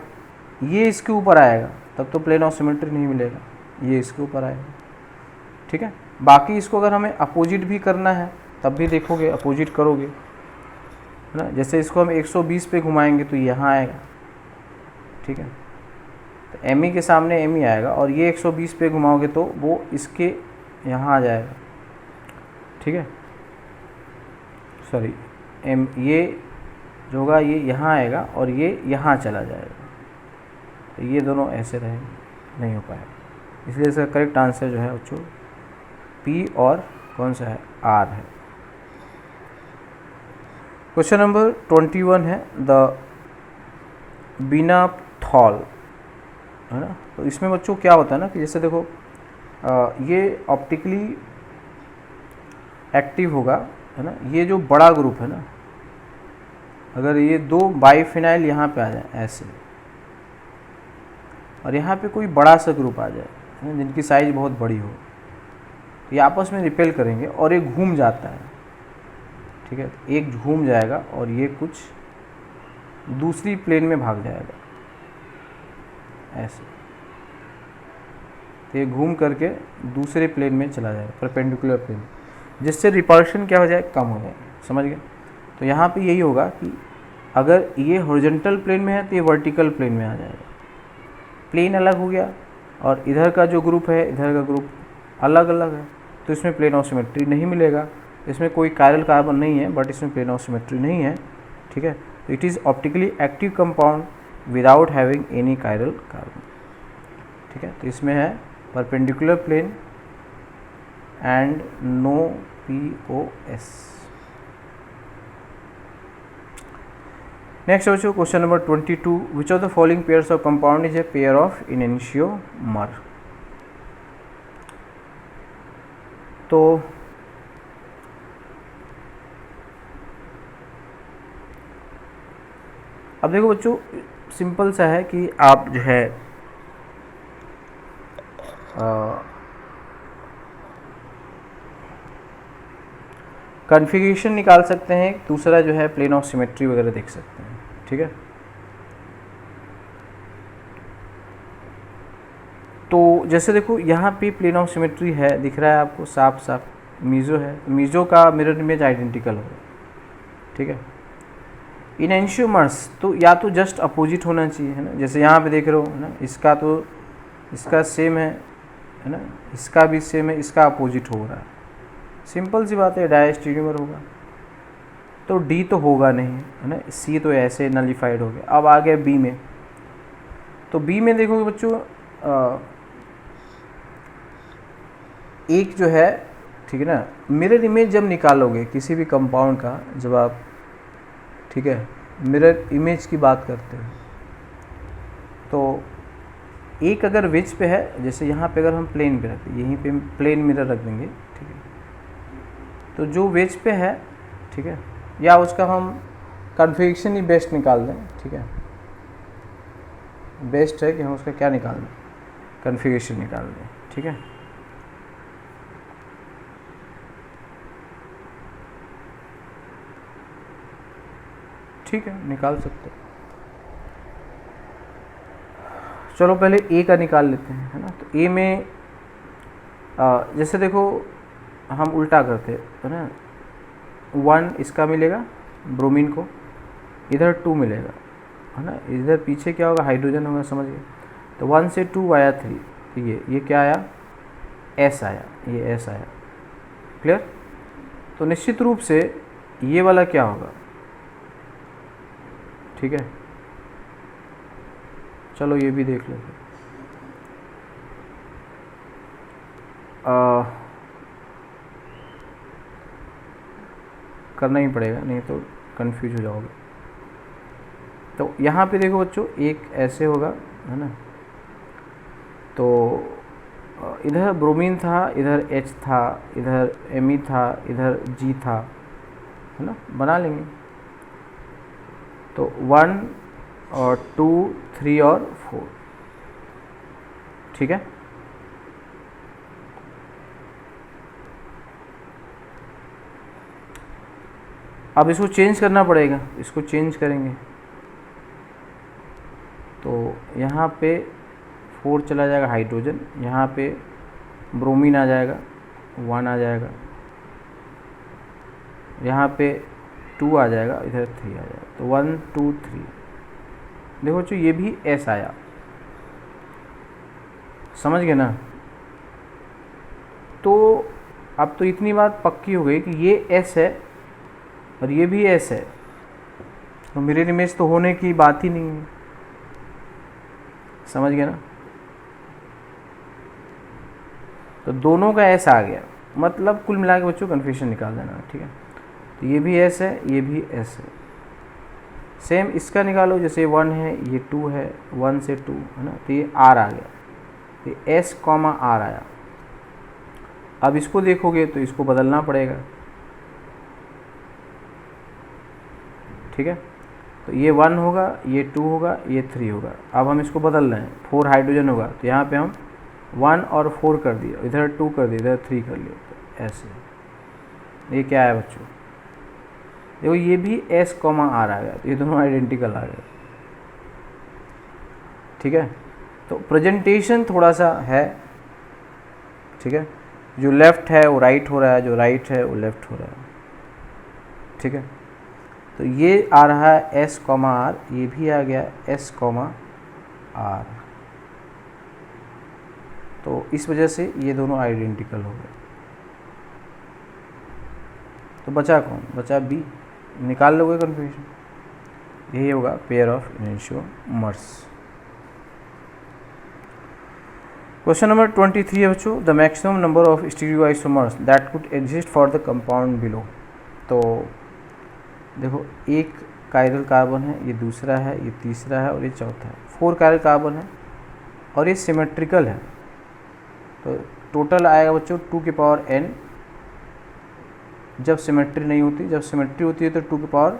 ये इसके ऊपर आएगा, तब तो प्लेन ऑफ सिमेट्री नहीं मिलेगा, ये इसके ऊपर आएगा, ठीक है। बाकी इसको अगर हमें अपोजिट भी करना है तब भी देखोगे, अपोजिट करोगे, है ना। जैसे इसको हम 120 पे घुमाएंगे तो यहाँ आएगा, ठीक है, तो Me के सामने Me आएगा, और ये 120 पे घुमाओगे तो वो इसके यहाँ आ जाएगा, ठीक है। सॉरी, ये जो होगा ये यहाँ आएगा और ये यहाँ चला जाएगा, तो ये दोनों ऐसे रहेंगे, नहीं हो पाएगा। इसलिए इसका करेक्ट आंसर जो है बच्चों P और कौन सा है, R है। क्वेश्चन नंबर 21 है द बीनाथॉल, है ना। तो इसमें बच्चों क्या होता है ना कि जैसे देखो ये ऑप्टिकली एक्टिव होगा, है ना। ये जो बड़ा ग्रुप है ना, अगर ये 2 बाइफिनाइल यहाँ पे आ जाए ऐसे, और यहाँ पे कोई बड़ा सा ग्रुप आ जाए, है ना, जिनकी साइज़ बहुत बड़ी हो, तो ये आपस में रिपेल करेंगे और ये घूम जाता है, ठीक है। एक घूम जाएगा और ये कुछ दूसरी प्लेन में भाग जाएगा ऐसे, तो ये घूम करके दूसरे प्लेन में चला जाएगा, परपेंडिकुलर प्लेन, जिससे रिपल्शन क्या हो जाए, कम हो जाए, समझ गए। तो यहाँ पे यही होगा कि अगर ये हॉरिजॉन्टल प्लेन में है तो ये वर्टिकल प्लेन में आ जाएगा, प्लेन अलग हो गया और इधर का जो ग्रुप है इधर का ग्रुप अलग अलग है, तो इसमें प्लेन ऑफ सिमेट्री नहीं मिलेगा। इसमें कोई कायरल कार्बन नहीं है बट इसमें प्लेन ऑफ सिमेट्री नहीं है, ठीक है। तो it is optically active compound without having any chiral carbon, ठीक है। तो इसमें है perpendicular plane and no POS। Next बच्चों question number 22, which of the following pairs of compound is a pair of enantiomer. तो अब देखो बच्चों, सिंपल सा है कि आप जो है कन्फिगरेशन निकाल सकते हैं, दूसरा जो है प्लेन ऑफ सिमेट्री वगैरह देख सकते हैं, ठीक है। तो जैसे देखो यहाँ पे प्लेन ऑफ सिमेट्री है, दिख रहा है आपको साफ साफ, मीज़ो है, मीज़ो का मिरर इमेज आइडेंटिकल होगा, ठीक है। इनेंशियोमर्स तो या तो जस्ट अपोजिट होना चाहिए, है ना, जैसे यहाँ पे देख रहे हो, है ना, इसका तो इसका सेम है ना, इसका भी सेम है, इसका अपोजिट हो रहा है, सिंपल सी बात है, डायस्टेरियोमर होगा। तो डी तो होगा नहीं, है ना, सी तो ऐसे नलिफाइड हो गया। अब आ गया बी में, तो बी में देखोगे बच्चों एक जो है, ठीक है ना, मिरर इमेज जब निकालोगे किसी भी कंपाउंड का, जब आप, ठीक है, मिरर इमेज की बात करते हैं, तो एक अगर वेज पे है, जैसे यहाँ पे अगर हम प्लेन पे रखते, यहीं पे प्लेन मिरर रख देंगे, ठीक है, तो जो वेज पे है, ठीक है, या उसका हम कन्फिगरेशन ही बेस्ट निकाल दें, ठीक है, बेस्ट है कि हम उसका क्या निकाल दें, कन्फिगरेशन निकाल दें, ठीक है। ठीक है, निकाल सकते हैं। चलो पहले ए का निकाल लेते हैं, है ना। तो ए में जैसे देखो हम उल्टा करते है ना, 1 इसका मिलेगा ब्रोमीन को, इधर 2 मिलेगा, है ना। इधर पीछे क्या होगा, हाइड्रोजन होगा, समझ गए। तो 1 से 2 आया 3, तो ये क्या आया, एस आया, ये एस आया। क्लियर। तो निश्चित रूप से ये वाला क्या होगा, ठीक है। चलो ये भी देख लेते हैं। करना ही पड़ेगा, नहीं तो कंफ्यूज हो जाओगे। तो यहाँ पे देखो बच्चों, एक ऐसे होगा, है ना। तो इधर ब्रोमीन था, इधर H था, इधर Me था, इधर G था, है ना, बना लेंगे। तो 1 और 2 3 और 4, ठीक है। अब इसको चेंज करना पड़ेगा, इसको चेंज करेंगे। तो यहाँ पे 4 चला जाएगा हाइड्रोजन, यहाँ पे ब्रोमीन आ जाएगा, 1 आ जाएगा, यहाँ पे 2 आ जाएगा, इधर 3 आ जाएगा। तो 1 2 3, देखो बच्चों ये भी S आया, समझ गए ना। तो अब तो इतनी बात पक्की हो गई कि ये S है और ये भी S है, तो मिरर इमेज तो होने की बात ही नहीं है, समझ गए ना। तो दोनों का S आ गया, मतलब कुल मिला के बच्चों कन्फ्यूजन निकाल देना, ठीक है। तो ये भी S है, ये भी S है। सेम इसका निकालो, जैसे 1 है, ये 2 है, 1 से 2, है ना। तो ये R आ गया, तो S, R आया। अब इसको देखोगे तो इसको बदलना पड़ेगा, ठीक है। तो ये 1 होगा, ये 2 होगा, ये 3 होगा। अब हम इसको बदल रहे हैं, 4 हाइड्रोजन होगा, तो यहाँ पे हम 1 और 4 कर दिया, इधर 2 कर दिया, इधर 3 कर लिया, तो ऐसे। ये क्या है बच्चों, देखो ये भी S, R आ गया, तो ये दोनों आइडेंटिकल आ गए, ठीक है। तो प्रेजेंटेशन थोड़ा सा है, ठीक है। जो लेफ़्ट है वो राइट हो रहा है, जो राइट है वो लेफ़्ट हो रहा है, ठीक है। तो ये आ रहा है S, R, ये भी आ गया S, R। तो इस वजह से ये दोनों आइडेंटिकल हो गए। तो बचा कौन, बचा B। निकाल लोगे कन्फ्यूजन, यही होगा पेयर ऑफ इनैनियोमर्स। क्वेश्चन नंबर 23 है बच्चों, the maximum number of stereoisomers that could exist for the compound below. तो देखो एक कायरल कार्बन है, ये दूसरा है, ये तीसरा है और ये चौथा है। 4 कायरल कार्बन है और ये सिमेट्रिकल है। तो टोटल आएगा बच्चों 2 की पावर n, जब सिमेट्री नहीं होती। जब सिमेट्री होती है तो 2 की पावर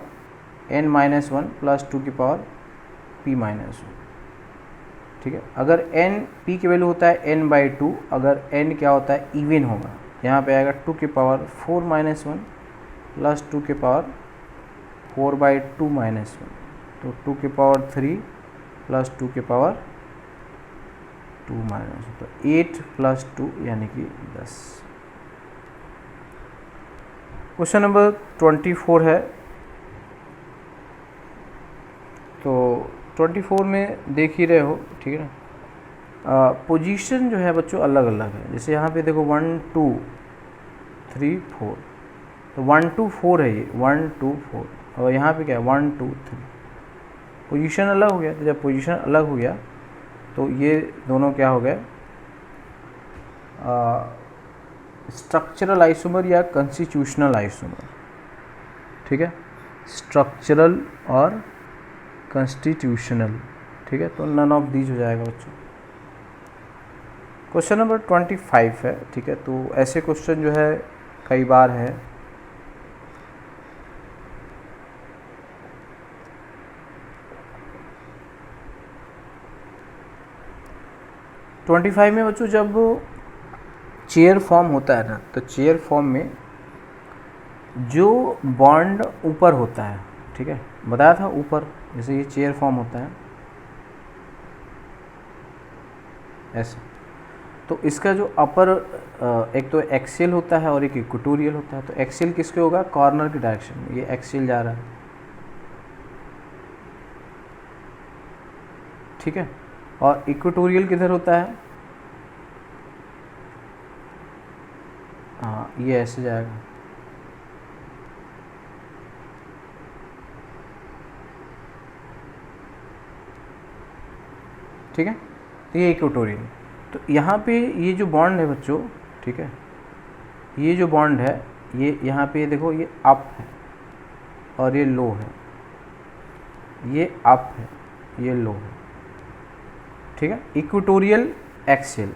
n-1 प्लस 2 की पावर p-1, ठीक है। अगर n p की वैल्यू होता है n/2, अगर n क्या होता है, इवन होगा, यहाँ पे आएगा 2 की पावर 4-1 प्लस 2 की पावर 4/2-1, तो 2 की पावर 3 प्लस 2 की पावर 2-, तो 8 प्लस 2 यानी कि 10। क्वेश्चन नंबर 24 है। तो 24 में देख ही रहे हो, ठीक है ना। पोजीशन जो है बच्चों अलग अलग है। जैसे यहाँ पे देखो 1 2 3 4, तो 1 2 4 है ये, 1 2 4, और यहाँ पे क्या है 1 2 3, पोजीशन अलग हो गया। तो जब पोजीशन अलग हो गया तो ये दोनों क्या हो गए, स्ट्रक्चरल आइसोमर या कॉन्स्टिट्यूशनल आइसोमर, ठीक है। स्ट्रक्चरल और कॉन्स्टिट्यूशनल, ठीक है। तो नन ऑफ दीज हो जाएगा बच्चों। क्वेश्चन नंबर 25 है, ठीक है। तो ऐसे क्वेश्चन जो है कई बार है। तो 25 में बच्चों जब चेयर फॉर्म होता है ना, तो चेयर फॉर्म में जो बॉन्ड ऊपर होता है, ठीक है, बताया था ऊपर, जैसे ये चेयर फॉर्म होता है ऐसे। तो इसका जो अपर एक तो एक्सियल होता है और एक इक्वेटोरियल होता है। तो एक्सियल किसके होगा? कॉर्नर की डायरेक्शन में, ये एक्सियल जा रहा है, ठीक है। और इक्वेटोरियल किधर होता है? हाँ, ये ऐसे जाएगा, ठीक है। तो ये इक्वेटोरियल। तो यहाँ पे ये जो बॉन्ड है बच्चों, ठीक है, ये जो बॉन्ड है, ये यहाँ पे देखो, ये अप है और ये लो है, ये अप है, ये लो है, ठीक है। इक्वेटोरियल एक्सियल,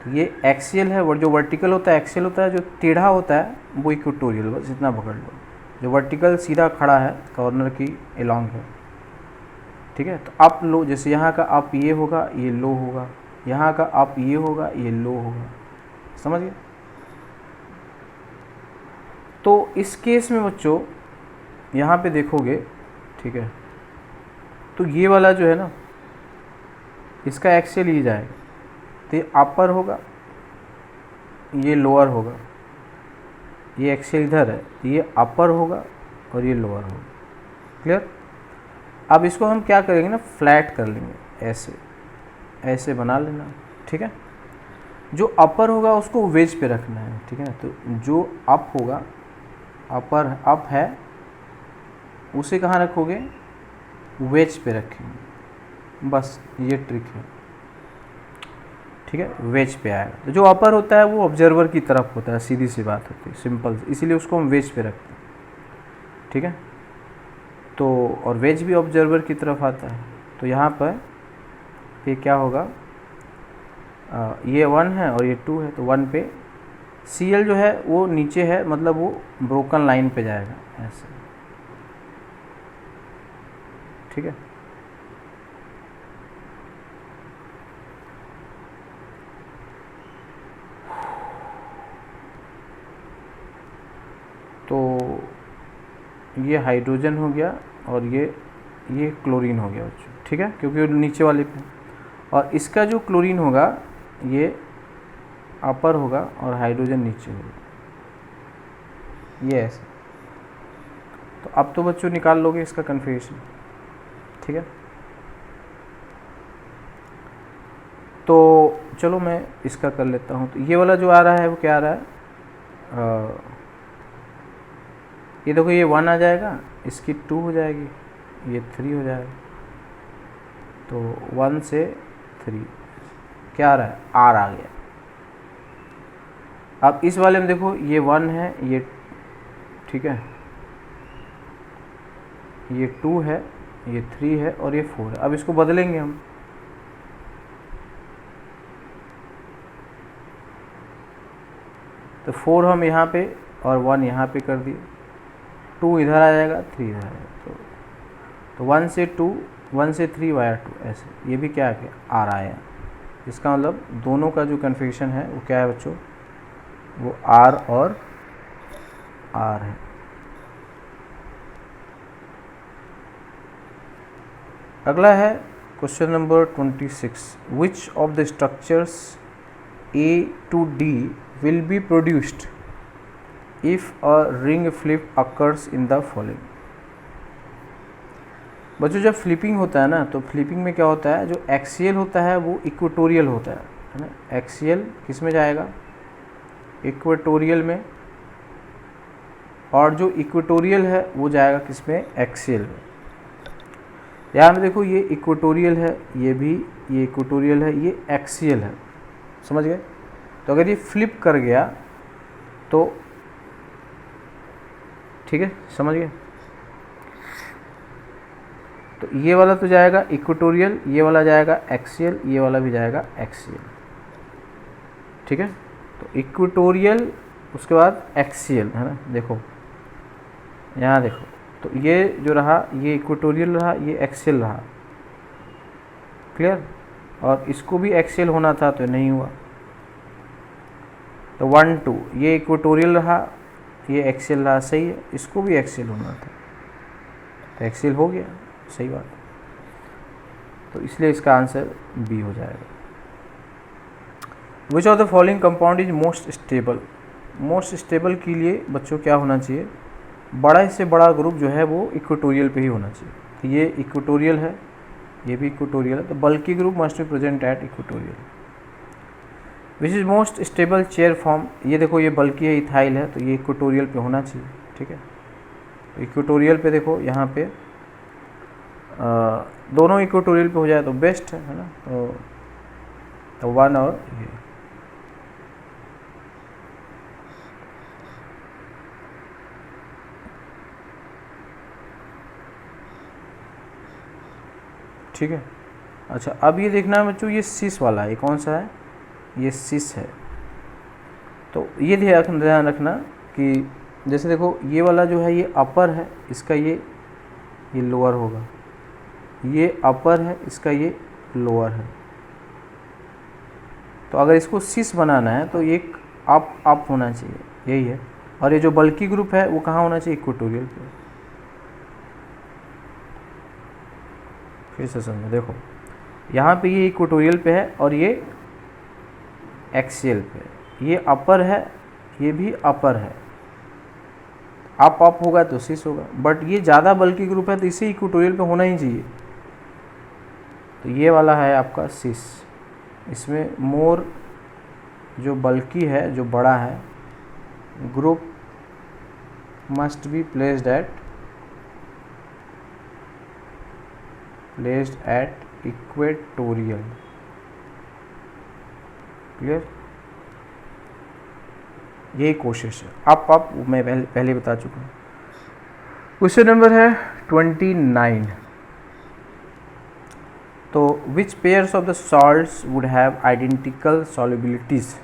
तो ये एक्सियल है, और जो वर्टिकल होता है एक्सियल होता है, जो टेढ़ा होता है वो इक्वेटोरियल, बस इतना पकड़ लो। जो वर्टिकल सीधा खड़ा है कॉर्नर की एलोंग है, ठीक है। तो अप लो, जैसे यहाँ का अप ये होगा, ये लो होगा, यहाँ का अप ये होगा, ये लो होगा, समझ गए। तो इस केस में बच्चों यहाँ पे देखोगे, ठीक है, तो ये वाला जो है ना, इसका एक्सियल ये जाएगा, तो ये अपर होगा, ये लोअर होगा, ये एक्सियल इधर है, ये अपर होगा और ये लोअर होगा, क्लियर। अब इसको हम क्या करेंगे ना, फ्लैट कर लेंगे, ऐसे ऐसे बना लेना, ठीक है। जो अपर होगा उसको वेज पे रखना है, ठीक है। तो जो अप होगा, अपर अप है, उसे कहाँ रखोगे? वेज पे रखेंगे, बस ये ट्रिक है, ठीक है। वेज पे आएगा। तो जो अपर होता है वो ऑब्जर्वर की तरफ होता है, सीधी सी बात होती है, सिंपल, इसीलिए उसको हम वेज पे रखते हैं, ठीक है। तो और वेज भी ऑब्जर्वर की तरफ आता है। तो यहाँ पर ये क्या होगा, ये 1 है और ये 2 है, तो 1 पे CL जो है वो नीचे है, मतलब वो ब्रोकन लाइन पे जाएगा ऐसे, ठीक है। तो ये हाइड्रोजन हो गया और ये क्लोरीन हो गया बच्चों, ठीक है, क्योंकि नीचे वाले पे। और इसका जो क्लोरीन होगा ये अपर होगा और हाइड्रोजन नीचे होगा, ये ऐसे। तो अब तो बच्चों निकाल लोगे इसका कन्फिग्रेशन, ठीक है। तो चलो मैं इसका कर लेता हूँ। तो ये वाला जो आ रहा है वो क्या आ रहा है, ये देखो, ये 1 आ जाएगा, इसकी 2 हो जाएगी, ये 3 हो जाएगा। तो 1 से 3 क्या आ रहा है? R आ गया। अब इस वाले में देखो, ये 1 है, ये, ठीक है, ये 2 है, ये 3 है और ये 4 है। अब इसको बदलेंगे हम, तो 4 हम यहाँ पे और 1 यहाँ पे कर दिए, 2 इधर आ जाएगा, 3 इधर आ जाएगा। तो 1 से 2, 1 से 3 वाया 2, ऐसे। ये भी क्या है? R आया। इसका मतलब दोनों का जो कन्फिग्रेशन है वो क्या है बच्चों? वो R और R है। अगला है question number 26। Which of the structures A to D will be produced if a ring flip occurs in the following। बच्चों जब फ्लिपिंग होता है ना, तो फ्लिपिंग में क्या होता है, जो एक्सियल होता है वो इक्वेटोरियल होता है ना। एक्सियल किस में जाएगा? इक्वेटोरियल में। और जो इक्वेटोरियल है वो जाएगा किस में? एक्सियल में। यहाँ पे देखो, ये इक्वेटोरियल है, ये भी, ये इक्वेटोरियल है, ये एक्सियल है, समझ गए। तो अगर ये फ्लिप कर गया तो ठीक है, समझ गए। तो ये वाला तो जाएगा इक्वेटोरियल, ये वाला जाएगा एक्सियल, ये वाला भी जाएगा एक्सियल, ठीक है। तो इक्वेटोरियल, उसके बाद एक्सियल, है ना। देखो यहाँ देखो, तो ये जो रहा ये इक्वेटोरियल रहा, ये एक्सियल रहा, क्लियर। और इसको भी एक्सियल होना था तो नहीं हुआ। तो 1 2 ये इक्वेटोरियल रहा, ये एक्सियल रहा, सही है। इसको भी एक्सियल होना था, तो HCl हो गया, सही बात। तो इसलिए इसका आंसर बी हो जाएगा। विच of the following compound is most stable? Most stable के लिए बच्चों क्या होना चाहिए, बड़ा से बड़ा ग्रुप जो है वो इक्वेटोरियल पे ही होना चाहिए। तो ये इक्वेटोरियल है, ये भी इक्वेटोरियल है, तो बल्कि group must be present at equatorial. Which is most stable chair form? ये देखो ये बल्कि है, इथाइल है, तो ये इक्वेटोरियल पे होना चाहिए, ठीक है। तो इक्वेटोरियल पे देखो यहाँ पे दोनों इक्वेटोरियल पे हो जाए तो बेस्ट है ना। तो 1 और ये, ठीक है। अच्छा अब ये देखना है बच्चों, ये सिस वाला है, कौन सा है, ये सिस है। तो ये ध्यान रखना कि जैसे देखो ये वाला जो है ये अपर है, इसका ये लोअर होगा, ये अपर है, इसका ये लोअर है। तो अगर इसको सिस बनाना है तो एक अप होना चाहिए, यही है। और ये जो बल्कि ग्रुप है वो कहाँ होना चाहिए, इक्वेटोरियल पे। फिर से समझो, देखो यहाँ पे ये इक्वेटोरियल पे है और ये एक्सियल पे, ये अपर है, ये भी अपर है, अप होगा तो सिस होगा। बट ये ज़्यादा बल्कि ग्रुप है तो इसे इक्वेटोरियल पे होना ही चाहिए। तो ये वाला है आपका सिस, इसमें मोर जो बल्कि है, जो बड़ा है, group must be placed at equatorial. Clear? यही कोशिश है। अप मैं पहले बता चुका हूँ। क्वेश्चन नंबर है 29। तो which pairs of the salts would have identical solubilities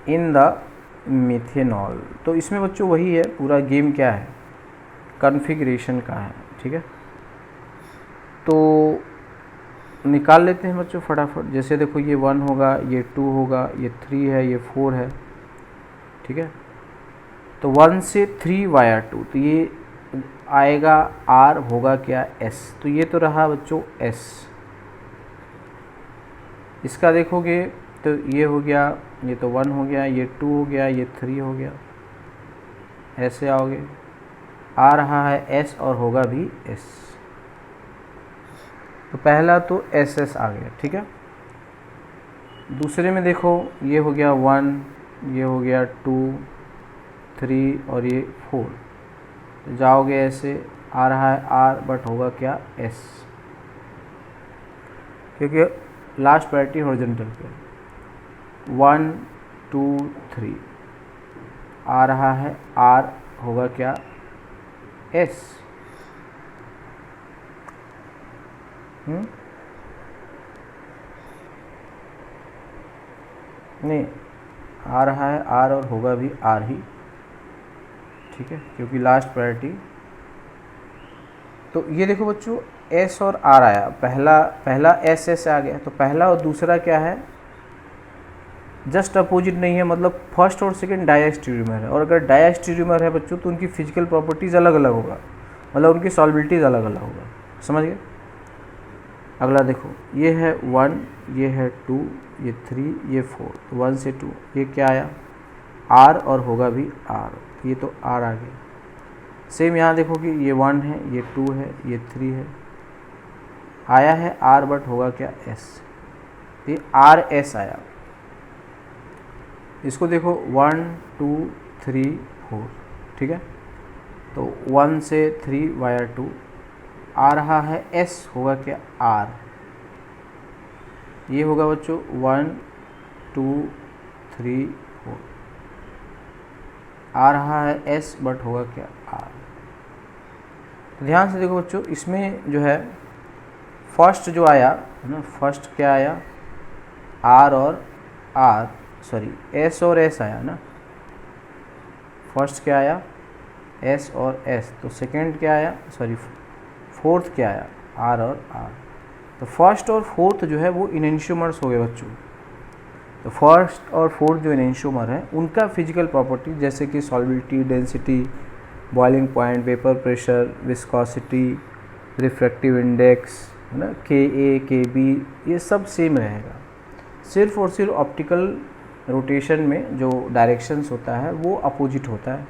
in the methanol? तो इसमें बच्चों वही है, पूरा गेम क्या है, कॉन्फ़िगरेशन का है, ठीक है। तो निकाल लेते हैं बच्चों फटाफट। जैसे देखो ये 1 होगा, ये 2 होगा, ये 3 है, ये 4 है, ठीक है। तो 1 से 3 वाया 2, तो ये आएगा R, होगा क्या S। तो ये तो रहा बच्चों S। इसका देखोगे तो ये हो गया, ये तो 1 हो गया, ये 2 हो गया, ये 3 हो गया, ऐसे आओगे, आ रहा है S और होगा भी S। तो पहला तो SS आ गया, ठीक है। दूसरे में देखो ये हो गया 1, ये हो गया 2, 3 और ये 4। तो जाओगे ऐसे, आ रहा है R बट होगा क्या S, क्योंकि लास्ट प्रायोरिटी हॉरिजॉन्टल पे। 1 2 3 आ रहा है R, होगा क्या S। नहीं, आ रहा है R और होगा भी R ही, ठीक है, क्योंकि लास्ट प्रायोरिटी। तो ये देखो बच्चों S और R आया, पहला SS आ गया। तो पहला और दूसरा क्या है, जस्ट अपोजिट नहीं है, मतलब फर्स्ट और सेकंड डायस्टेरियोमर है। और अगर डायस्टेरियोमर है बच्चों तो उनकी फिजिकल प्रॉपर्टीज़ अलग अलग होगा, मतलब उनकी सॉल्बिलिटीज़ अलग अलग होगा, समझ गए। अगला देखो ये है 1, ये है 2, ये 3, ये 4, 1 से 2, ये क्या आया R और होगा भी R, ये तो R आ गया। सेम यहाँ देखो कि ये 1 है, ये 2 है, ये 3 है, आया है R बट होगा क्या S, ये RS आया। इसको देखो 1 2 3 4, ठीक है। तो 1 से 3 वाया 2, आ रहा है S, होगा क्या R। ये होगा बच्चों 1 2 3 4, आ रहा है S बट होगा क्या R। तो ध्यान से देखो बच्चों, इसमें जो है फर्स्ट जो आया है ना, फर्स्ट क्या आया R और R, सॉरी S और S आया ना। फर्स्ट क्या आया S और S, तो सेकंड क्या आया, सॉरी फोर्थ क्या आया R और R। तो फर्स्ट और फोर्थ जो है वो इनेंशियोमर्स हो गए बच्चों। तो फर्स्ट और फोर्थ जो इनेंशियोमर है उनका फिजिकल प्रॉपर्टी जैसे कि solubility, density, boiling point, vapour pressure, viscosity, refractive index, है ना, Ka, Kb, ये सब सेम रहेगा। सिर्फ और सिर्फ ऑप्टिकल रोटेशन में जो डायरेक्शंस होता है वो अपोजिट होता है,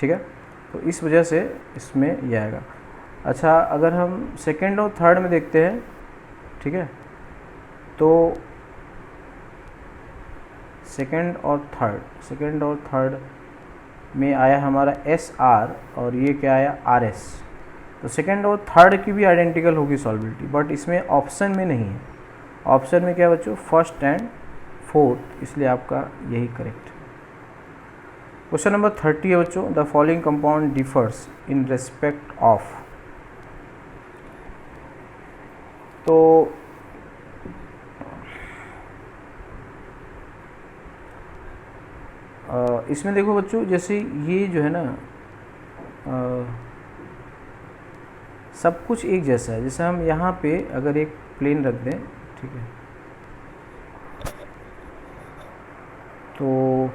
ठीक है। तो इस वजह से इसमें यह आएगा। अच्छा, अगर हम सेकंड और थर्ड में देखते हैं, ठीक है, तो सेकंड और थर्ड में आया हमारा SR और ये क्या आया RS। तो सेकंड और थर्ड की भी आइडेंटिकल होगी सॉल्बिलिटी, बट इसमें ऑप्शन में नहीं है। ऑप्शन में क्या बच्चों, फर्स्ट एंड फोर्थ, इसलिए आपका यही करेक्ट है। क्वेश्चन नंबर 30 है बच्चों, the following compound differs in respect of. तो इसमें देखो बच्चों, जैसे ये जो है ना, सब कुछ एक जैसा है। जैसे हम यहाँ पे अगर एक प्लेन रख दें, ठीक है, तो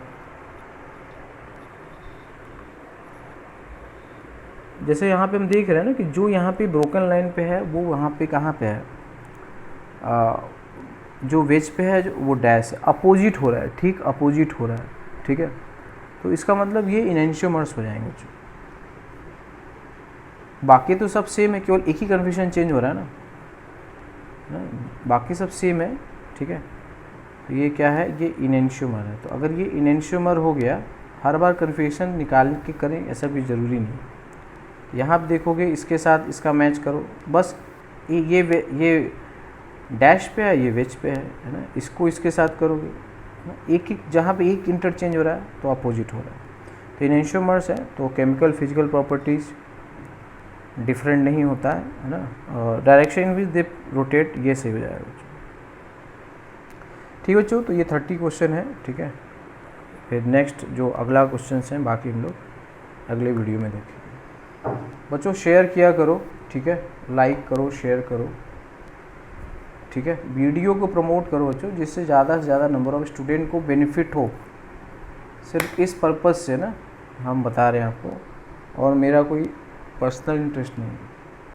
जैसे यहाँ पे हम देख रहे हैं ना कि जो यहाँ पे ब्रोकन लाइन पे है वो वहाँ पे कहाँ पे है, जो वेज पे है जो वो डैश है, अपोजिट हो रहा है, ठीक अपोजिट हो रहा है, ठीक है। तो इसका मतलब ये इनेंशियोमर्स हो जाएंगे बच्चों। बाकी तो सब सेम है, केवल एक ही कन्फ्यूजन चेंज हो रहा है ना, बाकी सब सेम है, ठीक है। तो ये क्या है, ये इनेंशियोमर है। तो अगर ये इनेंशियोमर हो गया, हर बार कन्फ्यूजन निकाल के करें ऐसा भी ज़रूरी नहीं। यहाँ आप देखोगे इसके साथ इसका मैच करो, बस ये डैश पे है, ये वेज पे है ना, इसको इसके साथ करोगे, एक जहाँ पे एक इंटरचेंज हो रहा है तो अपोजिट हो रहा है। तो इनेंशियोमर्स है, तो केमिकल फिजिकल प्रॉपर्टीज़ डिफरेंट नहीं होता है ना, और डायरेक्शन विच दे रोटेट, ये सही हो जाएगा बच्चों। ठीक है बच्चों, तो ये 30 क्वेश्चन है, ठीक है। फिर नेक्स्ट जो अगला क्वेश्चन हैं बाकी हम लोग अगले वीडियो में देखेंगे। बच्चों शेयर किया करो, ठीक है, लाइक करो, शेयर करो, ठीक है, वीडियो को प्रमोट करो बच्चों, जिससे ज़्यादा से ज़्यादा नंबर ऑफ स्टूडेंट को बेनिफिट हो। सिर्फ इस पर्पज़ से ना हम बता रहे हैं आपको, और मेरा कोई पर्सनल इंटरेस्ट नहीं है।